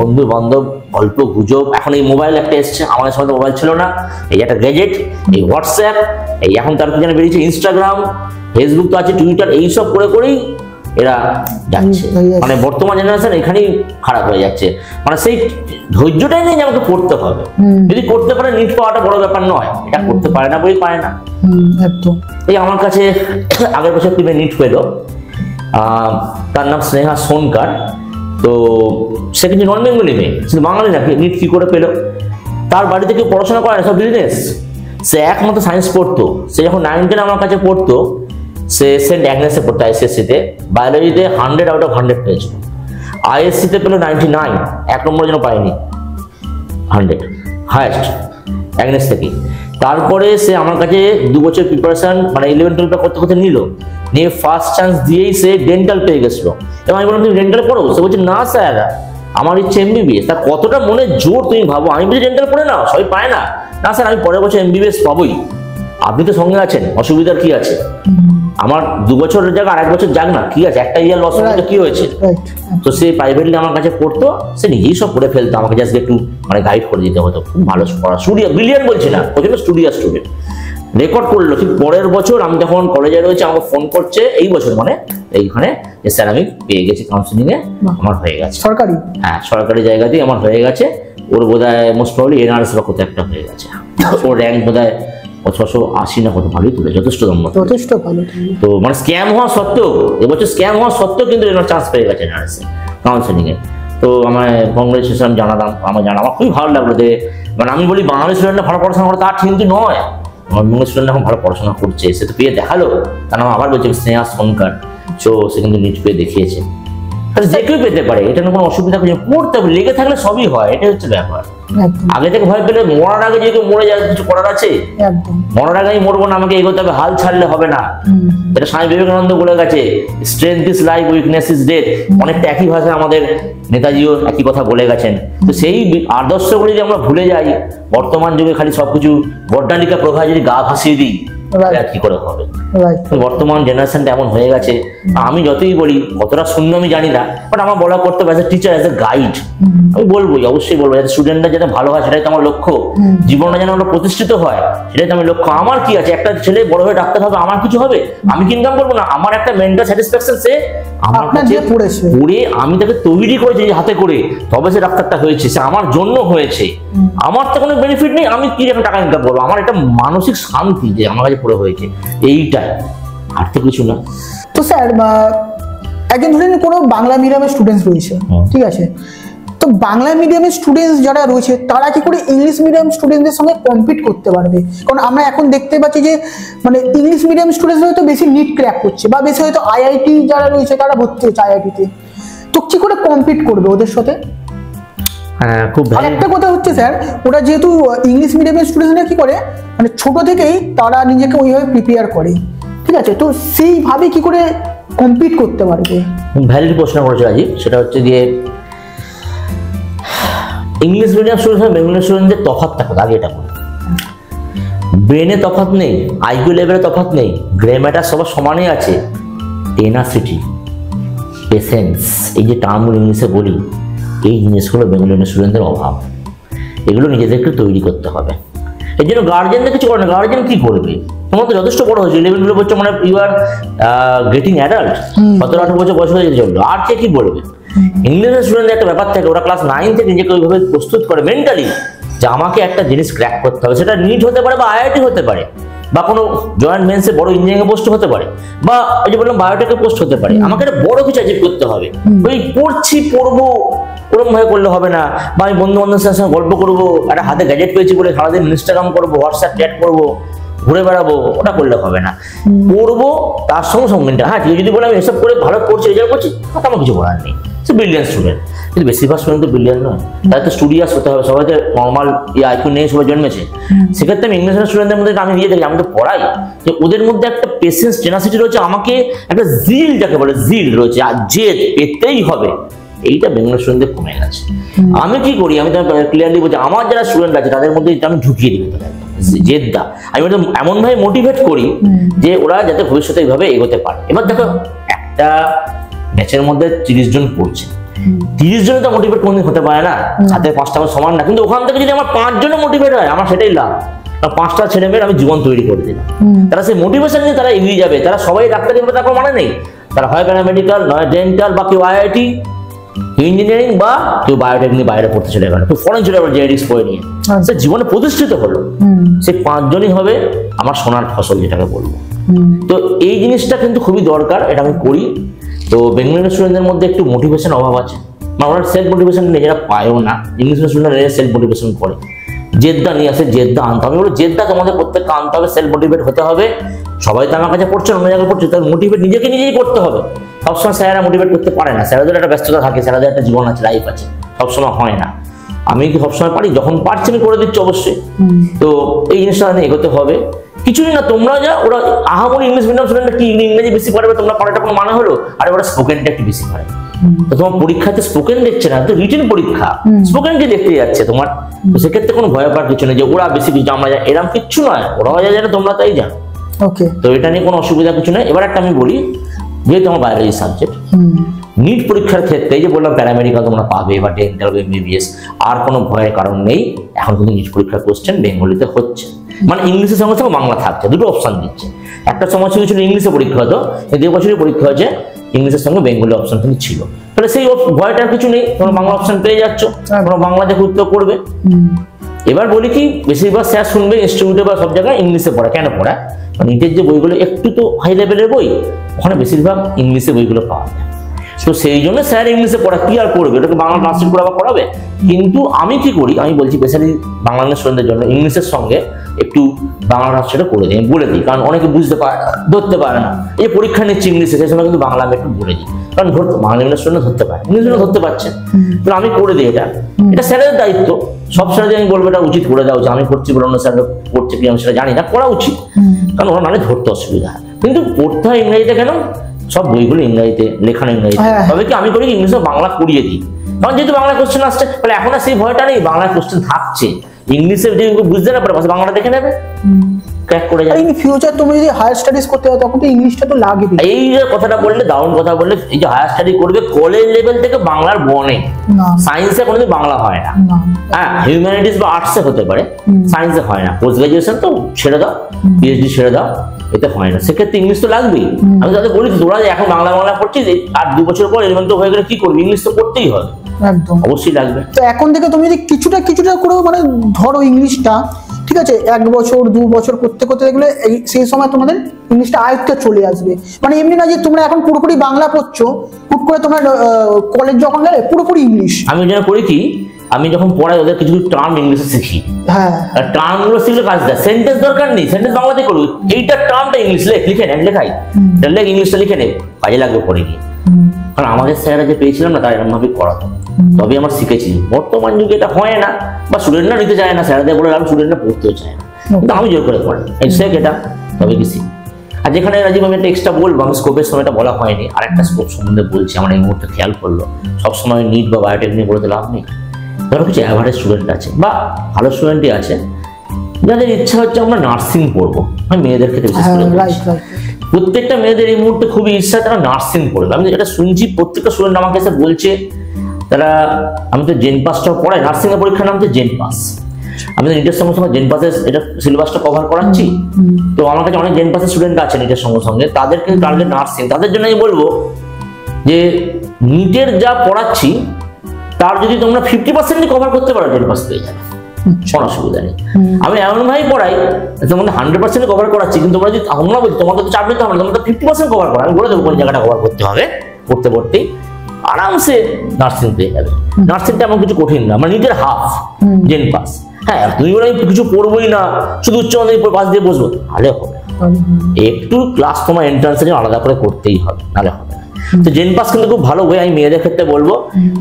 বন্ধু বান্ধব, গল্প গুজব। এখন এই মোবাইল একটা এসছে, আমাদের সময় মোবাইল ছিল না, এই একটা গ্যাজেট, এই হোয়াটসঅ্যাপ, এই এখন তার কি যেন বেরিয়েছে ইনস্টাগ্রাম, ফেসবুক তো আছে, টুইটার, এইসব করে করেই এরা যাচ্ছে, মানে বর্তমান জেনারেশন এখানেই খারাপ হয়ে যাচ্ছে, মানে সেই ধৈর্যটাই নেই যে আমাকে পড়তে হবে। যদি করতে পারে নিট পাওয়াটা বড় ব্যাপার নয়, এটা করতে পারে না বই পায় না। একদম। এই আমার কাছে আগের বছর তুমি নিট পেলো, তার নাম স্নেহা সোনকার। তো সে কিন্তু নন বেঙ্গলি মেয়ে, কিন্তু বাঙালি নাকি, নিট কি করে পেলো? তার বাড়িতে কেউ পড়াশোনা করে না, সব বিজনেস। সে একমাত্র সায়েন্স পড়তো। সে যখন 9 10 আমার কাছে পড়তো, সে সেন্ট অ্যাগনেসে পড়তো আইএসসিতে, বায়োলজিতে 100 out of 100 পেয়েছিল। আইএসসিতে পেলো 99, 1 নম্বর যেন পায়নি, 100 হায়েস্ট অ্যাগনেস থেকে। তারপরে সে আমার কাছে 2 বছর প্রিপারেশন, মানে 11 12 করতে করতে নিল, নিয়ে ফার্স্ট চান্স দিয়েই সে ডেন্টাল পেয়ে গেছিলো। এবং আমি বললাম তুমি ডেন্টাল পড়ো? সে বলছে না স্যার, আমার ইচ্ছে এমবিবিএস। তার কতটা মনে জোর তুমি ভাবো। আমি বলছি ডেন্টাল পড়ে নাও, সবাই পায় না। না স্যার, আমি পরের বছর এমবিবিএস পাবোই, আপনি তো সঙ্গে আছেন, অসুবিধার কি আছে? আমার 2 বছরের জায়গা আর 1 বছর যাক না, কি আছে, একটা ইয়ার লস হলে কি হয়েছে? তো সে প্রাইভেটলি আমার কাছে পড়তো, সে নিজেই সব করে ফেলতো, আমাকে জাস্ট একটু মানে গাইড করে দিতে হতো। খুব ভালো পড়া, স্টুডিয়াস, ব্রিলিয়ান্ট বলছি না, প্রচন্ড স্টুডিয়াস স্টুডেন্ট। রেকর্ড করলো। ঠিক পরের বছর আমি যখন কলেজে রয়েছে, আমাকে ফোন করছে, এই বছর মানে এইখানে, যে স্যার আমি পেয়ে গেছি কাউন্সিলিং এ, আমার হয়ে গেছে সরকারি, হ্যাঁ সরকারি জায়গাতেই আমার হয়ে গেছে। ওর বোধহয় মোস্ট প্রবাবলি এনআরএস বা কোথাও একটা হয়ে গেছে। ওর র্যাঙ্ক বোধহয় 680 না কত, ভালোই তুলে, যথেষ্ট ভালো। তো মানে স্ক্যাম হওয়া সত্ত্বেও, এবছর স্ক্যাম হওয়া সত্ত্বেও কিন্তু এনার চান্স পেয়ে গেছে এনআরএস কাউন্সিলিং এ। তো আমার কংগ্রেচুলেশন জানালাম, আমার খুবই ভালো লাগলো। যে মানে আমি বলি বাঙালি স্টুডেন্টরা ভালো পড়াশোনা করে, তার কিন্তু নয়, আমার বাংলা স্টুডেন্ট এখন ভালো পড়াশোনা করছে। সে তো পেয়ে দেখালো, তার নাম আবার বলছে স্নেহা সোনকার। তো সে কিন্তু নিট পেয়ে দেখিয়েছে। যে কেউ পেতে পারে, এটা কোনো অসুবিধা কিছু, পড়তে হবে, লেগে থাকলে সবই হয়, এটা হচ্ছে ব্যাপার। আগে থেকে ভয় পেলে, মরার আগে যে কেউ মরে যায়, কিছু করার আছে? মরার আগে আমি মরবো না, আমাকে এগোতে হবে, হাল ছাড়লে হবে না। এটা স্বামী বিবেকানন্দ বলে গেছে, strength is life, weakness is death. অনেকটা একই ভাষায় আমাদের নেতাজিও একই কথা বলে গেছেন। তো সেই আদর্শগুলি যদি আমরা ভুলে যাই, বর্তমান যুগে খালি সবকিছু বড্ডালিকা প্রভা যদি গা ভাসিয়ে দিই, কি করে হবে? বর্তমান জেনারেশনটা এমন হয়ে গেছে। আমি যতই বলি, কতটা শূন্য আমি জানি না, বাট আমার বলা করতে হবে, as a teacher, as a guide আমি বলবোই, অবশ্যই বলবো, যাতে স্টুডেন্টরা যাতে ভালো হয়, সেটাই তো আমার লক্ষ্য। জীবনটা যেন আমরা প্রতিষ্ঠিত হয়, সেটাই তো আমার লক্ষ্য। আমার কি আছে, একটা ছেলে বড় হয়ে ডাক্তার হবে, আমার কিছু হবে? আমি কি ইনকাম করবো না? আমার একটা মেন্টাল স্যাটিসফ্যাকশন, সে আমার কাছে পড়ে আমি তাকে তৈরি করেছি হাতে করে, তবে সে ডাক্তারটা হয়েছে, সে আমার জন্য হয়েছে। আমার তো কোনো বেনিফিট নেই, আমি কি এখন টাকা ইনকাম করবো? আমার একটা মানসিক শান্তি যে আমার কাছে পড়ে হয়েছে, এইটাই, আর তো কিছু না। তো স্যার, একজন ধরেন কোনো বাংলা মিডিয়ামের স্টুডেন্টস রয়েছে, ঠিক আছে, তো বাংলা মিডিয়ামের স্টুডেন্টস যারা রয়েছে, তারা কি করে ইংলিশ মিডিয়াম স্টুডেন্টদের সঙ্গে কম্পিট করতে পারবে? কারণ আমরা এখন দেখতে পাচ্ছি যে মানে ইংলিশ মিডিয়াম স্টুডেন্টস হয়তো বেশি নিট ক্র্যাক করছে, বা বেশি হয়তো আইআইটি যারা রয়েছে তারা ভর্তি হচ্ছে আইআইটিতে, তো কি করে কম্পিট করবে ওদের সাথে? হ্যাঁ, খুব ভালো। একটা কথা হচ্ছে স্যার, ওরা যেহেতু ইংলিশ মিডিয়ামের স্টুডেন্টরা কি করে, মানে ছোট থেকেই তারা নিজেকে ওইভাবে প্রিপেয়ার করে, ঠিক আছে, তো সেইভাবে কি করে কম্পিট করতে পারবে? ভ্যালিড প্রশ্ন করেছে রাজীব। সেটা হচ্ছে গিয়ে ইংলিশ মিডিয়াম স্টুডেন্ট আর বেঙ্গলি স্টুডেন্টদের তফাৎটা কোথায়, আগে এটা বলি। ব্রেনে তফাৎ নেই, আইকিউ লেভেলে তফাৎ নেই, গ্রামারটা সবার সমানই আছে। টেনাসিটি, পেশেন্স, এই যে টার্মগুলো ইংলিশে বলি, এই জিনিসগুলো বেঙ্গলি স্টুডেন্টদের অভাব। এগুলো নিজেদেরকে তৈরি করতে হবে। এর জন্য গার্জেনদের কিছু করে না। গার্জেন কি করবে? তোমার তো যথেষ্ট বড় হয়েছে, 11 12 বছর, মানে ইউ আর গেটিং অ্যাডাল্ট, 17 18 বছর বয়স হয়ে চললো, আর কে কি বলবে? ইংলিশের স্টুডেন্টদের একটা ব্যাপার থাকে, ওরা ক্লাস 9 থেকে নিজেকে ওইভাবে প্রস্তুত করে মেন্টালি, যে আমাকে একটা জিনিস ক্র্যাক করতে হবে। সেটা নিট হতে পারে, বা আইআইটি হতে পারে, বা কোনো জয়েন্ট মেন্সে বড় ইঞ্জিনিয়ারিং পোস্ট হতে পারে, বা ওই যে বললাম বায়োটেকে পোস্ট হতে পারে। আমাকে একটা বড় কিছু অ্যাচিভ করতে হবে। ওই পড়বো ওরকম ভাবে করলে হবে না। বা আমি বন্ধু বান্ধবের সঙ্গে গল্প করবো, একটা হাতে গ্যাজেট পেয়েছি বলে সারাদিন ইনস্টাগ্রাম করবো, হোয়াটসঅ্যাপ চ্যাট করবো, ঘুরে বেড়াবো, ওটা করলে হবে না। পড়বো, তার সঙ্গে সঙ্গে হ্যাঁ ঠিক, যদি বলে আমি এসব করে ভালো করছি, রেজাল্ট করছি, তাতে আমার কিছু করার নেই। সে ব্রিলিয়ান্ট স্টুডেন্ট, কিন্তু বেশিরভাগ স্টুডেন্ট তো ব্রিলিয়ান্ট নয়, তাদের তো স্টুডিয়াস হতে হবে। সবাই তো নর্মাল আইকিউ নিয়ে সবাই জন্মেছে। সেক্ষেত্রে আমি ইংলিশ স্টুডেন্টদের মধ্যে আমি দিয়ে দেখি, আমি তো পড়াই, যে ওদের মধ্যে একটা পেশেন্স, টেনাসিটি রয়েছে, আমাকে একটা জিল, যাকে বলে জিল রয়েছে, আর জেদ পেতেই হবে। এইটা বেঙ্গলি স্টুডেন্টদের কমে গেছে। আমি কি করি, আমি তো ক্লিয়ারলি বলছি, আমার যারা স্টুডেন্ট আছে তাদের মধ্যে আমি ঢুকিয়ে দিই জেদটা। আমি ওদের এমন ভাবে মোটিভেট করি যে ওরা যাতে ভবিষ্যতে এইভাবে এগোতে পারে। এবার দেখো, একটা ব্যাচের মধ্যে 30 জন পড়ছে, 30 জনে তো মোটিভেট কোনদিন হতে পারে না, হাতে 5টা সমান না। কিন্তু ওখান থেকে যদি আমার 5 জনে মোটিভেট হয়, আমার সেটাই লাভ। 5টা ছেলে মেয়ের আমি জীবন তৈরি করে দিলাম, তারা সেই মোটিভেশন নিয়ে তারা এগিয়ে যাবে। তারা সবাই ডাক্তারি হবে তার মানে নেই, তারা হয় প্যারামেডিক্যাল, নয় ডেন্টাল, বা কেউ আইআইটি, ইঞ্জিনিয়ারিং, বা কেউ বায়োটেকনিক বাইরে পড়তে চলে গেল, কেউ ফরেন চলে গেল জেনেটিক্স পড়ে নিয়ে, সে জীবনে প্রতিষ্ঠিত হলো। সে 5 জনই হবে আমার সোনার ফসল, যেটাকে বলবো। তো এই জিনিসটা কিন্তু খুবই দরকার, এটা আমি করি। তো বেঙ্গলি স্টুডেন্টদের মধ্যে একটু মোটিভেশন অভাব আছে, মানে ওরা সেলফ মোটিভেশন নিজেরা পায়ও না। ইংলিশ স্টুডেন্ট নিজেরা সেলফ মোটিভেশন করে, জেদ্দা নিয়ে আসে, জেদ্দা আনতে হবে। বলো জেদ্দা তোমাদের প্রত্যেককে আনতে হবে, সেলফ মোটিভেট হতে হবে। সবাই তো আমার কাছে পড়ছে, অন্য জায়গায় পড়ছে, তার মোটিভেট নিজেকে নিজেই করতে হবে। সবসময় স্যারেরা মোটিভেট করতে পারে না, স্যারেদের একটা ব্যস্ততা থাকে, স্যারেদের একটা জীবন আছে, লাইফ আছে, সবসময় হয় না। আমি কি সবসময় পারি? যখন পারছি আমি করে দিচ্ছি অবশ্যই। তো এই জিনিসটা এগোতে হবে। কিছুই না, তোমরা যা ওরা আহামরি ইংলিশ মিডিয়াম স্টুডেন্ট কি ইংরেজি বেশি পারবে, তোমরা পারাটা কোনো মানে হলো? আরে ওরা স্পোকেনটা একটু বেশি পারে। তো তোমার পরীক্ষাতে স্পোকেন দেখছে না, তো রিটেন পরীক্ষা, স্পোকেনকে দেখতে যাচ্ছে তোমার। তো সেক্ষেত্রে কোনো ভয় পাওয়ার কিছু নেই যে ওরা বেশি কিছু আমরা জানি, এরকম কিচ্ছু নয়। ওরা যা জানে তোমরা তাই জানো। ওকে, তো এটা নিয়ে কোনো অসুবিধা কিছু নেই। এবার একটা আমি বলি, যেহেতু আমার বায়োলজি সাবজেক্ট, নিট পরীক্ষার ক্ষেত্রে এই যে বললাম প্যারামেডিক্যাল তোমরা পাবে বা ডেন্টাল বা এমবিবিএস, আর কোনো ভয়ের কারণ নেই। এখন কিন্তু নিট পরীক্ষার কোশ্চেন বেঙ্গলিতে হচ্ছে, মানে ইংলিশের সঙ্গে সঙ্গে বাংলা থাকছে, দুটো অপশন দিচ্ছে। একটা সময় ছিল ইংলিশে পরীক্ষা হতো, এই 2 বছরের পরীক্ষা হয়েছে ইংলিশের সঙ্গে বেঙ্গলি অপশন কিন্তু ছিল। তাহলে সেই ভয়টার কিছু নেই, তোমরা বাংলা অপশন পেয়ে যাচ্ছ, তোমরা বাংলা দেখে উত্তর করবে। এবার বলি কি, বেশিরভাগ স্যার শুনবে ইনস্টিটিউটে বা সব জায়গায় ইংলিশে পড়া, কেন পড়ায়? নিটের যে বইগুলো একটু তো হাই লেভেলের বই, ওখানে বেশিরভাগ ইংলিশে বইগুলো পাওয়া যায়। তো সেই জন্য স্যার ইংলিশে পড়া, কি আর করবে, ওটাকে বাংলা ট্রান্সলেট করে আবার পড়াবে। কিন্তু আমি কি করি, আমি বলছি স্পেশালি বাংলা স্টুডেন্টদের জন্য ইংলিশের সঙ্গে একটু বাংলা ট্রান্সলেট করে দিই, বলে দিই। কারণ অনেকে বুঝতে পারে না, ধরতে পারে না। এই পরীক্ষা নিচ্ছে ইংলিশে, সেই সময় কিন্তু বাংলা আমি একটু বলে দিই, কারণ বাংলা স্টুডেন্ট ধরতে পারে, ইংলিশ ধরতে পারছে। তো আমি করে দিই, এটা স্যারের দায়িত্ব। সব স্যারদের আমি বলবো এটা উচিত করে দেওয়া উচিত। আমি করছি বলে অন্য স্যাররা করছে কি আমি সেটা জানি না, করা উচিত। কারণ ওরা মানে ধরতে অসুবিধা হয়। কিন্তু পড়তে হয় ইংরেজিতে কেন? সব বইগুলো ইংরেজিতে, লেখানো ইংরেজিতে। তবে কি আমি করি ইংলিশে বাংলা করিয়ে দিই, কারণ যেহেতু বাংলা কোশ্চেন আসছে, তাহলে এখন আর সেই ভয়টা নেই, বাংলা কোশ্চেন থাকছে। ইংলিশে যদি বুঝতে না পারে বাংলা দেখে নেবে, ক্র্যাক করে যাবে। ইন ফিউচার তুমি যদি হায়ার স্টাডিজ করতে হয় তখন তো ইংলিশটা তো লাগবে। এই যে কথাটা বললে, দারুণ কথা বললে, এই যে হায়ার স্টাডি করবে কলেজ লেভেল থেকে বাংলার বনে, সায়েন্সে কোনোদিন বাংলা হয় না। হ্যাঁ, হিউম্যানিটিস বা আর্টসে হতে পারে, সায়েন্সে হয় না। পোস্ট গ্রাজুয়েশন তো ছেড়ে দাও, পিএইচডি ছেড়ে দাও, এতে হয় না। সেক্ষেত্রে ইংলিশ তো লাগবেই। আমি তাদের বলি তোরা এখন বাংলা পড়ছিস, আর 2 বছর পর এলিমেন্ট হয়ে গেলে কি করবি? ইংলিশ তো পড়তেই হবে, একদম অবশ্যই লাগবে। তো এখন থেকে তুমি যদি কিছুটা করেও মানে ধরো ইংলিশটা, ঠিক আছে, 1 বছর 2 বছর করতে করতে দেখলে সেই সময় তোমাদের ইংলিশটা আয়ত্তে চলে আসবে। মানে এমনি না যে তোমরা এখন পুরোপুরি বাংলা পড়ছো, হুট করে তোমার কলেজ যখন গেলে পুরোপুরি ইংলিশ। আমি যেন করি কি, আমি যখন পড়াই ওদের কিছু টার্ম ইংলিশে শিখি। হ্যাঁ, টার্ম গুলো শিখলে কাজ দেয়। সেন্টেন্স দরকার নেই, সেন্টেন্স বাংলাতে করবি, এইটা টার্মটা ইংলিশ লিখে নেন, লেখাই লেখ ইংলিশটা লিখে নেব, কাজে লাগবে পরে গিয়ে। কারণ আমাদের স্যাররা যে পেয়েছিলাম না, তারা এরকম ভাবে করাতো, তবে আমার শিখেছি। বর্তমান যুগে এটা হয় না, বা স্টুডেন্টরা নিতে চায় না, স্যারদের বলে আমি স্টুডেন্টরা পড়তেও চায় না, কিন্তু আমি জোর করে পড়াই, শেখ এটা, তবে কি শিখ। আর যেখানে রাজীব আমি একটা এক্সট্রা বলবো, আমি স্কোপের সময়টা বলা হয়নি, আরেকটা স্কোপ সম্বন্ধে বলছি, আমার এই মুহূর্তে খেয়াল করলো। সবসময় নিট বা বায়োটেকনিক বলে দিলাম নেই। ধরো কিছু অ্যাভারেজ স্টুডেন্ট আছে বা ভালো স্টুডেন্টই আছে, যাদের ইচ্ছা হচ্ছে আমরা নার্সিং পড়বো। আমি মেয়েদের ক্ষেত্রে বিশেষ করে প্রত্যেকটা মেয়েদের এই মুহূর্তে খুবই ইচ্ছা তারা নার্সিং পড়বে। আমি যেটা শুনছি, প্রত্যেকটা স্টুডেন্ট আমাকে এসে বলছে তারা, আমি তো জেন পাসটাও পড়াই, নার্সিং এর পরীক্ষার নাম তো জেন পাস। আমি তো নিটের সঙ্গে সঙ্গে জেন পাসের এটা সিলেবাসটা কভার করাচ্ছি। তো আমার কাছে অনেক জেন পাসের স্টুডেন্ট আছে নিটের সঙ্গে সঙ্গে, তাদের কিন্তু টার্গেট নার্সিং। তাদের জন্য আমি বলবো যে নিটের যা পড়াচ্ছি তার যদি তোমরা 50% কভার করতে পারো, জেন পাস পেয়ে যাবে, কোনো অসুবিধা নেই। আমি এমন ভাই পড়াই তোমাদের 100% কভার করাচ্ছি, কিন্তু তোমরা যদি আমরা বলছি তোমাকে তো চাপ নিতে হবে না, তোমরা 50% কভার করো, আমি বলে দেবো কোন জায়গাটা কভার করতে হবে। পড়তে পড়তেই আরামসে নার্সিং পেয়ে যাবে। নার্সিংটা এমন কিছু কঠিন না, মানে নিজের হাফ জেন পাস। হ্যাঁ, তুমি বলে আমি কিছু পড়বোই না, শুধু উচ্চ মাধ্যমিক পাস দিয়ে বসবো, তাহলে হবে। একটু ক্লাস তোমার এন্ট্রান্সের আলাদা করে করতেই হবে, নাহলে হবে না। তো জেন পাস কিন্তু খুব ভালো বই। আমি মেয়েদের ক্ষেত্রে বলবো,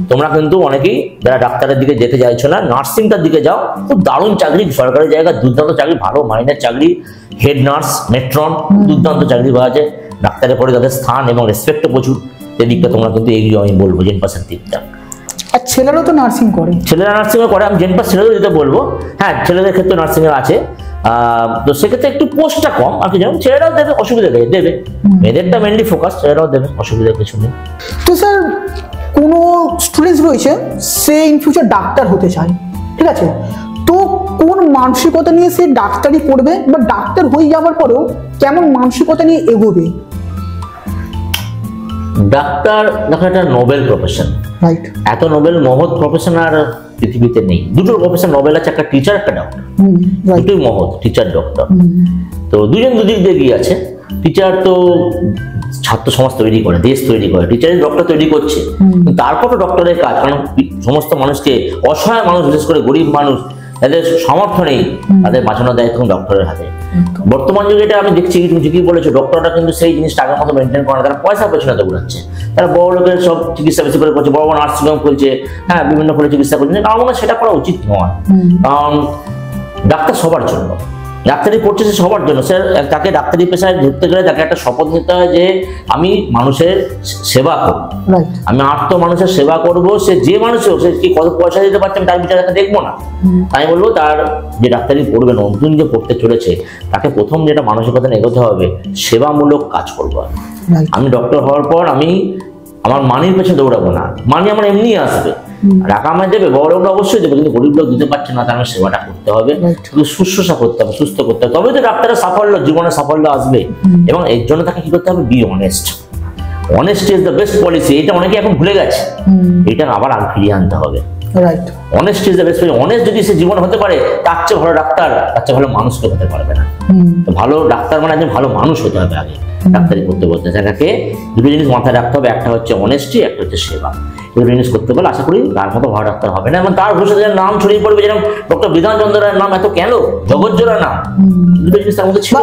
তোমরা কিন্তু অনেকেই যারা ডাক্তারের দিকে যেতে চাইছো না, নার্সিংটার দিকে যাও। খুব দারুণ চাকরি, সরকারি জায়গা, দুর্দান্ত চাকরি, ভালো মাইনের চাকরি, হেড নার্স, মেট্রন, দুর্দান্ত চাকরি পাওয়া যায়। ডাক্তারের পরে তাদের স্থান এবং রেসপেক্টও প্রচুর, এদিকটা তোমরা কিন্তু এগিয়ে, আমি বলবো জেন পাসের দিকটা। আর ছেলেরাও তো নার্সিং করে, ছেলেরা নার্সিং করে, আমি জেন পাস ছেলেদের যেতে বলবো। হ্যাঁ, ছেলেদের ক্ষেত্রে নার্সিং এর আছে, তো সেক্ষেত্রে একটু পোস্টটা কম আর কি, যেমন ছেলেরাও দেবে, অসুবিধা নেই, দেবে। মেয়েদেরটা মেনলি ফোকাস, ছেলেরাও দেবে, অসুবিধা কিছু নেই। তো স্যার, কোনো স্টুডেন্টস রয়েছে সে ইন ফিউচার ডাক্তার হতে চায়, ঠিক আছে, তো কোন মানসিকতা নিয়ে সে ডাক্তারি পড়বে, বা ডাক্তার হয়ে যাওয়ার পরেও কেমন মানসিকতা নিয়ে এগোবে? ডাক্তার দেখো একটা নোবেল প্রফেশন, রাইট। এত নোবেল মহৎ প্রফেশন আর পৃথিবীতে নেই। দুটো প্রফেশন নোবেল আছে, একটা টিচার একটা ডক্টর, রাইট। দুটোই মহৎ, টিচার ডক্টর। তো দুজন দুদিক দিয়ে গিয়ে আছে। টিচার তো ছাত্র সমাজ তৈরি করে, দেশ তৈরি করে, টিচারের ডক্টর তৈরি করছে। তারপর ডক্টরের কাজ, কারণ সমস্ত মানুষকে, অসহায় মানুষ, বিশেষ করে গরিব মানুষ যাদের সামর্থ্য নেই, তাদের বাঁচানোর দায়িত্ব ডক্টরের হাতে। বর্তমান যুগে এটা আমি দেখছি, তুমি ঠিকই বলেছো, ডক্টররা কিন্তু সেই জিনিসটা আগের মতো মেনটেন করে না। তারা পয়সা পেছনে দৌড়াচ্ছে, তারা বড় লোকের সব চিকিৎসা বেশি করে করছে, বড় বড় নার্সিংহোম খুলছে, হ্যাঁ, বিভিন্ন করে চিকিৎসা করছে। আমার মনে হয় সেটা করা উচিত নয়। কারণ ডাক্তার সবার জন্য, ডাক্তারি পড়ছে সে সবার জন্য। সে তাকে ডাক্তারি পেশায় ধরতে গেলে তাকে একটা শপথ নিতে হয় যে আমি মানুষের সেবা করব, আমি আর্ত মানুষের সেবা করব। সে যে মানুষও, সে কি কত পয়সা দিতে পারছে আমি তার বিচারটা দেখবো না। তাই বলবো তার যে ডাক্তারি পড়বে, নতুন যে পড়তে চলেছে, তাকে প্রথম যেটা মানসিকতা এগোতে হবে, সেবামূলক কাজ করবো। আমি ডক্টর হওয়ার পর আমি আমার মানির পেছনে দৌড়াবো না, মানি আমার এমনি আসবে, টাকা আমায় দেবে, বড় লোকরা অবশ্যই দেবে, কিন্তু গরিব লোক দিতে পারছে না, তার আমার সেবাটা করতে হবে, শুধু শুশ্রূষা করতে হবে, সুস্থ করতে হবে, তবে তো ডাক্তারের সাফল্য, জীবনে সাফল্য আসবে। এবং এর জন্য তাকে কি করতে হবে, be honest. Honesty is the best policy. এটা অনেকে এখন ভুলে গেছে, এটা আবার ফিরিয়ে আনতে হবে। Honesty is the best policy. Honest যদি সে জীবন হতে পারে, তার চেয়ে ভালো ডাক্তার, তার চেয়ে ভালো মানুষ হতে পারবে না। ভালো ডাক্তার মানে একজন ভালো মানুষ হতে হবে আগে ডাক্তারি করতে বলতে। যাকে দুটো জিনিস মাথায় রাখতে হবে, একটা হচ্ছে অনেস্টি, একটা হচ্ছে সেবা। দুটো জিনিস করতে পারলে আশা করি তার মতো ভালো ডাক্তার হবে না। এবং তার ভবিষ্যতে নাম ছড়িয়ে পড়বে, যেরকম ডক্টর বিধান চন্দ্র রায়ের নাম এত কেন, জগজ্জোড়া নাম। দুটো জিনিস তার মধ্যে ছিল।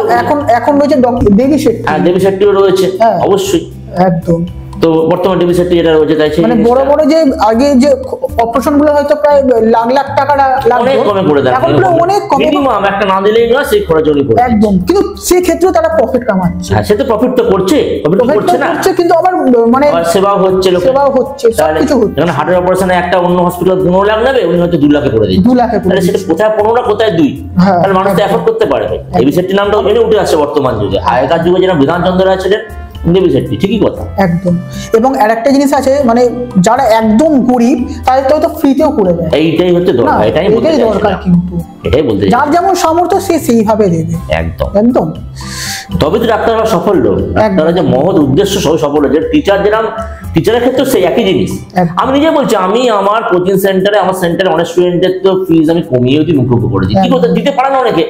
এখন রয়েছে ডক্টর দেবী শেট্টি। হ্যাঁ, দেবী শেট্টিও রয়েছে, অবশ্যই, একদম। তো বর্তমান দেবী শেট্টি যেটা রয়েছে, তাই মানে বড় বড় যে আগে যে অপারেশন গুলো হয়তো প্রায় লাখ লাখ টাকা লাগতো, অনেক কমে করে দেয়, এখন অনেক কমে, মিনিমাম একটা না দিলেই নয়, সেই খরচই করে একদম। কিন্তু সেই ক্ষেত্রে তারা প্রফিট কামাচ্ছে। হ্যাঁ, সে তো প্রফিট তো করছে, প্রফিট করছে না, কিন্তু আবার মানে সেবাও হচ্ছে, সেবাও হচ্ছে, সবকিছু হচ্ছে। যখন হার্টের অপারেশনে একটা অন্য হসপিটাল 15 লাখ নেবে, উনি হয়তো 2 লাখে করে দিচ্ছে, 2 লাখে করে, তাহলে সেটা কোথায় 15 না কোথায় 2, তাহলে মানুষ তো এফোর্ড করতে পারবে। দেবী শেট্টি নামটা ওখানে উঠে আসছে বর্তমান যুগে। আগেকার যুগে যেন বিধান চন্দ্র রায় ছিলেন, দেবী শেট্টি, ঠিকই কথা, একদম। এবং আরেকটা জিনিস আছে, মানে যারা একদম গরিব তাদের তো ফ্রিতেও করে দেয়। এইটাই হচ্ছে দরকার, এটাই দরকার, কিন্তু এটাই বলতে যার যেমন সামর্থ্য সে সেইভাবে দেবে। একদম একদম। তবে তো ডাক্তার হওয়া সফল, ডাক্তারের যে মহৎ উদ্দেশ্য সবাই সফল হয়েছে। টিচার যেরকম, টিচারের ক্ষেত্রে সেই একই জিনিস। আমি নিজে বলছি, আমি আমার কোচিং সেন্টারে, আমার সেন্টারে অনেক স্টুডেন্টের তো ফিজ আমি কমিয়েও মুখ করেছি। কি করতে দিতে পারে না অনেকে,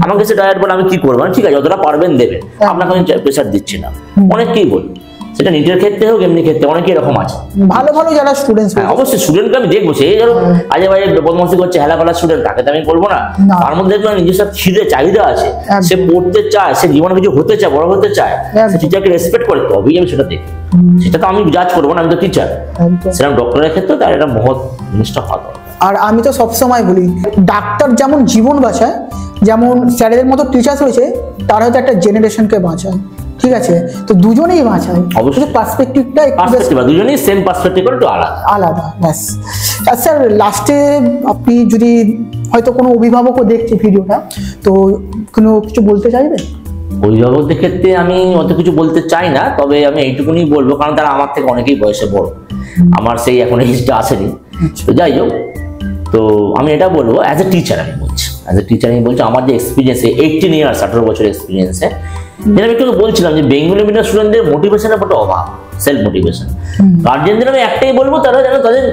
আমাকে সে ডায়েট বলে, আমি কি করবো, ঠিক আছে যতটা পারবেন দেবেন, আপনাকে আমি প্রেশার দিচ্ছি না। অনেকেই বলি, সেটা নিজের ক্ষেত্রে হোক এমনি ক্ষেত্রে, অনেকে এরকম আছে ভালো ভালো যারা স্টুডেন্টস। অবশ্যই স্টুডেন্টকে আমি দেখবো, সেই ধরো আজে বাজে বদমাশি করছে, হেলা ফেলা স্টুডেন্ট, তাকে তো আমি বলবো না। তার মধ্যে দেখবেন নিজস্ব খিদে চাহিদা আছে, সে পড়তে চায়, সে জীবনে কিছু হতে চায়, বড় হতে চায়, সে টিচারকে রেসপেক্ট করে, তবেই আমি সেটা দেখি। সেটা তো আমি জাজ করবো না, আমি তো টিচার। সেরকম ডক্টরের ক্ষেত্রে তার একটা মহৎ জিনিসটা হওয়া। আর আমি তো সবসময় বলি, ডাক্তার যেমন জীবন বাঁচায়, যেমন স্যারেদের মতো টিচার হয়েছে, তারা হয়তো একটা জেনারেশনকে বাঁচায়। ঠিক আছে, তো দুজনেই বাঁচায়, অবশ্যই পার্সপেক্টিভটা দুজনেই সেম পার্সপেক্টিভ একটু আলাদা আলাদা। ব্যাস। আর স্যার লাস্টে আপনি যদি হয়তো কোনো অভিভাবকও দেখছে ভিডিওটা, তো কোনো কিছু বলতে চাইবেন? অভিভাবকদের ক্ষেত্রে আমি অত কিছু বলতে চাই না, তবে আমি এইটুকুনি বলবো, কারণ তারা আমার থেকে অনেকেই বয়সে বড়, আমার সেই এখন এজটা আসেনি। তো যাই হোক, তো আমি এটা বলবো অ্যাজ এ টিচার, আমি বলছি অ্যাজ এ টিচার, আমি বলছি আমার যে এক্সপিরিয়েন্সে 18 ইয়ার্স, 18 বছরের এক্সপিরিয়েন্সে, যেটা আমি একটু বলছিলাম যে বেঙ্গলি মিডিয়াম স্টুডেন্টদের মোটিভেশনের একটা অভাব, সেলফ মোটিভেশন। গার্জিয়ানদের আমি একটাই বলবো, তারা যেন তাদের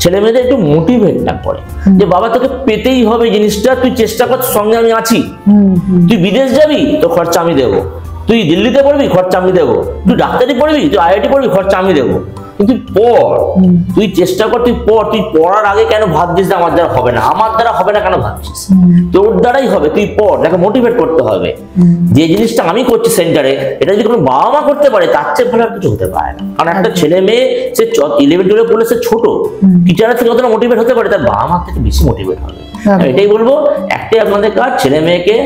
ছেলে মেয়েদের একটু মোটিভেট না করে, যে বাবা তোকে পেতেই হবে জিনিসটা, তুই চেষ্টা কর, সঙ্গে আমি আছি, তুই বিদেশ যাবি তো খরচা আমি দেবো, তুই দিল্লিতে পড়বি খরচা আমি দেবো, তুই ডাক্তারি পড়বি, তুই আইআইটি পড়বি খরচা আমি দেবো, কিন্তু পড়, তুই চেষ্টা কর, তুই পড়, তুই পড়ার আগে কেন ভাবছিস আমার দ্বারা হবে না, আমার দ্বারা হবে না কেন ভাবছিস, তোর দ্বারাই হবে, তুই পড়, তাকে মোটিভেট করতে হবে। যে জিনিসটা আমি করছি সেন্টারে, এটা যদি কোনো বাবা মা করতে পারে, তার চেয়ে ভালো আর কিছু হতে পারে না। কারণ একটা ছেলে মেয়ে সে 11-12 পড়লে সে ছোট, টিচারের থেকে যতটা মোটিভেট হতে পারে, তার বাবা মা থেকে বেশি মোটিভেট হবে। এটাই বলবো, একটাই আপনাদের কাজ, ছেলে মেয়েকে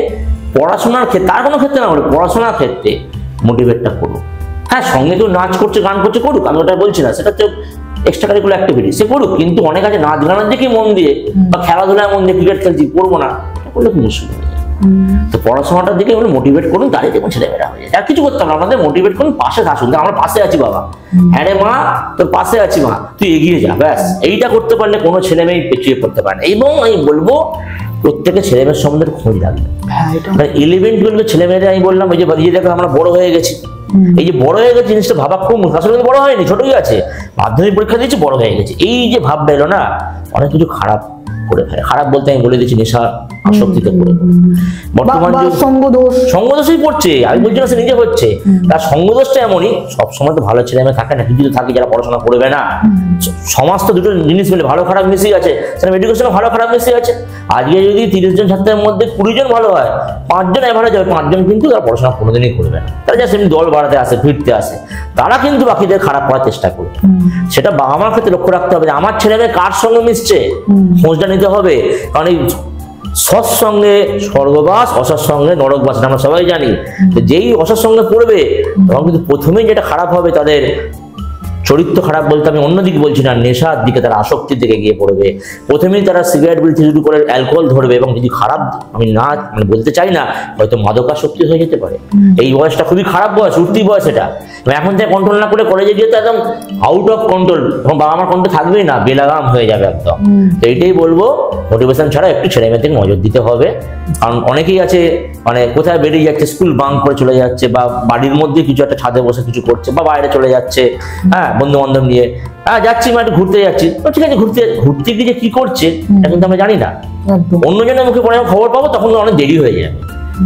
পড়াশোনার ক্ষেত্রে, তার কোনো ক্ষেত্রে না বলে, পড়াশোনার ক্ষেত্রে মোটিভেটটা করবো। হ্যাঁ, সঙ্গে কেউ নাচ করছে, গান করছে, করুক, আমি ওটা বলছি না, সেটা তো এক্সট্রা কারিকুলার অ্যাক্টিভিটি, সে করুক, কিন্তু অনেক আছে নাচ গানের দিকে মন দিয়ে বা খেলাধুলায় মন দিয়ে, ক্রিকেট খেলছি পড়বো না, এটা করলে খুব মুশকিল হয়ে যায়। তো পড়াশোনাটার দিকে মোটিভেট করুন, তারই দেখুন ছেলেমেয়েরা হয়ে যায়। আর কিছু করতে হবে, আপনাদের মোটিভেট করুন, পাশে থাকুন, আমরা পাশে আছি বাবা, হ্যাঁ রে মা তোর পাশে আছি মা, তুই এগিয়ে যা, ব্যাস। এইটা করতে পারলে কোনো ছেলে মেয়ে পিছিয়ে পড়তে পারে না। এবং আমি বলবো প্রত্যেকের ছেলে মেয়ের সম্বন্ধে খোঁজ রাখবে। 11-12 ছেলে মেয়েদের আমি বললাম, ওই যে দেখো আমরা বড় হয়ে গেছি, এই যে বড় হয়ে গেছে জিনিসটা ভাবা খুব মুশকিল। আসলে কিন্তু বড় হয়নি, ছোটই আছে, মাধ্যমিক পরীক্ষা দিয়েছে, বড় হয়ে গেছে, এই যে ভাবটা এলো না, অনেক কিছু খারাপ করে ফেলে। খারাপ বলতে আমি বলে দিচ্ছি নেশা আসক্তিতে পড়ে বর্তমান সঙ্গদোষই পড়ছে। আমি বলছি না সে নিজে হচ্ছে, তার সঙ্গদোষটা এমনই, সবসময় তো ভালো ছেলে মেয়ে থাকে না, কিছু থাকে যারা পড়াশোনা করবে না। সমাজ তো দুটো জিনিস মিলে ভালো খারাপ মিশিয়ে আছে, সেরকম এডুকেশনে ভালো খারাপ মিশিয়ে আছে। আজকে যদি 30 জন ছাত্রের মধ্যে 20 জন ভালো হয়, 5 জন এভারেজ হবে, 5 জন কিন্তু তারা পড়াশোনা কোনোদিনই করবে না, তারা যা সেমনি দল বাড়াতে আসে, ফিরতে আসে, তারা কিন্তু বাকিদের খারাপ করার চেষ্টা করবে। সেটা বাবা মার ক্ষেত্রে লক্ষ্য রাখতে হবে যে আমার ছেলে মেয়ে কার সঙ্গে মিশছে, খোঁজটা নিতে হবে। কারণ এই সৎসঙ্গে স্বর্গবাস, অসৎসঙ্গে নরকবাস, আমরা সবাই জানি। যেই অসৎসঙ্গে পড়বে তখন কিন্তু প্রথমেই যেটা খারাপ হবে, তাদের চরিত্র খারাপ বলতে আমি অন্যদিকে বলছি না, নেশার দিকে, তারা আসক্তির দিকে গিয়ে পড়বে। প্রথমেই তারা সিগারেট বিড়ি থেকে শুরু করে অ্যালকোহল ধরবে, এবং যদি খারাপ আমি না বলতে চাই না, হয়তো মাদকাসক্তি হয়ে যেতে পারে। এই বয়সটা খুবই খারাপ বয়স, উঠতি বয়স এটা। এখন থেকে কন্ট্রোল না করে কলেজে গিয়ে তো একদম আউট অফ কন্ট্রোল, এবং বাবা মার কন্ট্রোল থাকবেই না, বেলাগাম হয়ে যাবে একদম। তো এইটাই বলবো, মোটিভেশন ছাড়া একটু ছেলে মেয়েদের নজর দিতে হবে। কারণ অনেকেই আছে মানে কোথায় বেরিয়ে যাচ্ছে, স্কুল বাঙ্ক করে চলে যাচ্ছে, বা বাড়ির মধ্যে কিছু একটা ছাদে বসে কিছু করছে, বা বাইরে চলে যাচ্ছে, হ্যাঁ, বন্ধু বান্ধব নিয়ে, হ্যাঁ যাচ্ছি, একটু ঘুরতে যাচ্ছি, ঠিক আছে, ঘুরতে গিয়ে যে কি করছে এটা কিন্তু আমরা জানি না। অন্যজনের মুখে পড়ে খবর পাবো, তখন অনেক দেরি হয়ে যাবে।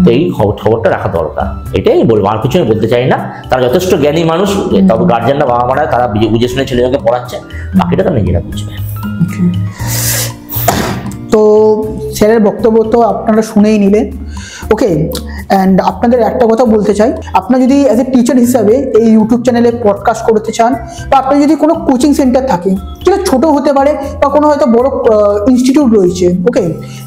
তো এই খবরটা রাখা দরকার, এটাই বলবো, আর কিছু আমি বলতে চাই না। তারা যথেষ্ট জ্ঞানী মানুষ, তবে গার্জেনরা, বাবা মারা, তারা বুঝে শুনে ছেলেমেয়েকে পড়াচ্ছে, বাকিটা তারা নিজেরা বুঝবে। তো স্যারের বক্তব্য তো আপনারা শুনেই নিলেন, ওকে। অ্যান্ড আপনাদের একটা কথা বলতে চাই, আপনারা যদি অ্যাজ এ টিচার হিসাবে এই ইউটিউব চ্যানেলে পডকাস্ট করতে চান, বা আপনার যদি কোনো কোচিং সেন্টার থাকে, যেটা ছোট হতে পারে, বা কোনো হয়তো বড় ইনস্টিটিউট রয়েছে, ওকে,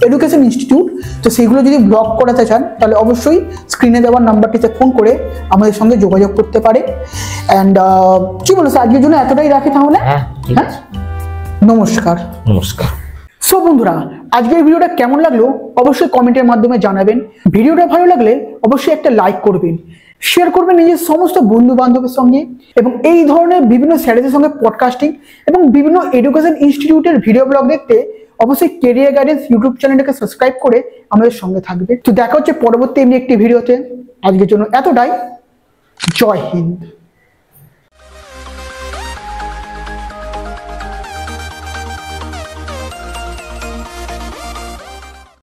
এডুকেশন ইনস্টিটিউট, তো সেগুলো যদি ব্লগ করাতে চান, তাহলে অবশ্যই স্ক্রিনে দেওয়ার নাম্বারটিতে ফোন করে আমাদের সঙ্গে যোগাযোগ করতে পারে। অ্যান্ড কি বলো স্যার, আজকের জন্য এতটাই রাখি তাহলে। হ্যাঁ, নমস্কার। নমস্কার। সো বন্ধুরা, আজকের ভিডিওটা কেমন লাগলো অবশ্যই কমেন্টের মাধ্যমে জানাবেন। ভিডিওটা ভালো লাগলে অবশ্যই একটা লাইক করবেন, শেয়ার করবেন নিজের সমস্ত বন্ধু বান্ধবের সঙ্গে, এবং এই ধরনের বিভিন্ন স্যারেদের সঙ্গে পডকাস্টিং এবং বিভিন্ন এডুকেশন ইনস্টিটিউটের ভিডিও ব্লগ দেখতে অবশ্যই কেরিয়ার গাইডেন্স ইউটিউব চ্যানেলটাকে সাবস্ক্রাইব করে আমাদের সঙ্গে থাকবে। তো দেখা হচ্ছে পরবর্তী এমনি একটি ভিডিওতে। আজকের জন্য এতটাই। জয় হিন্দ।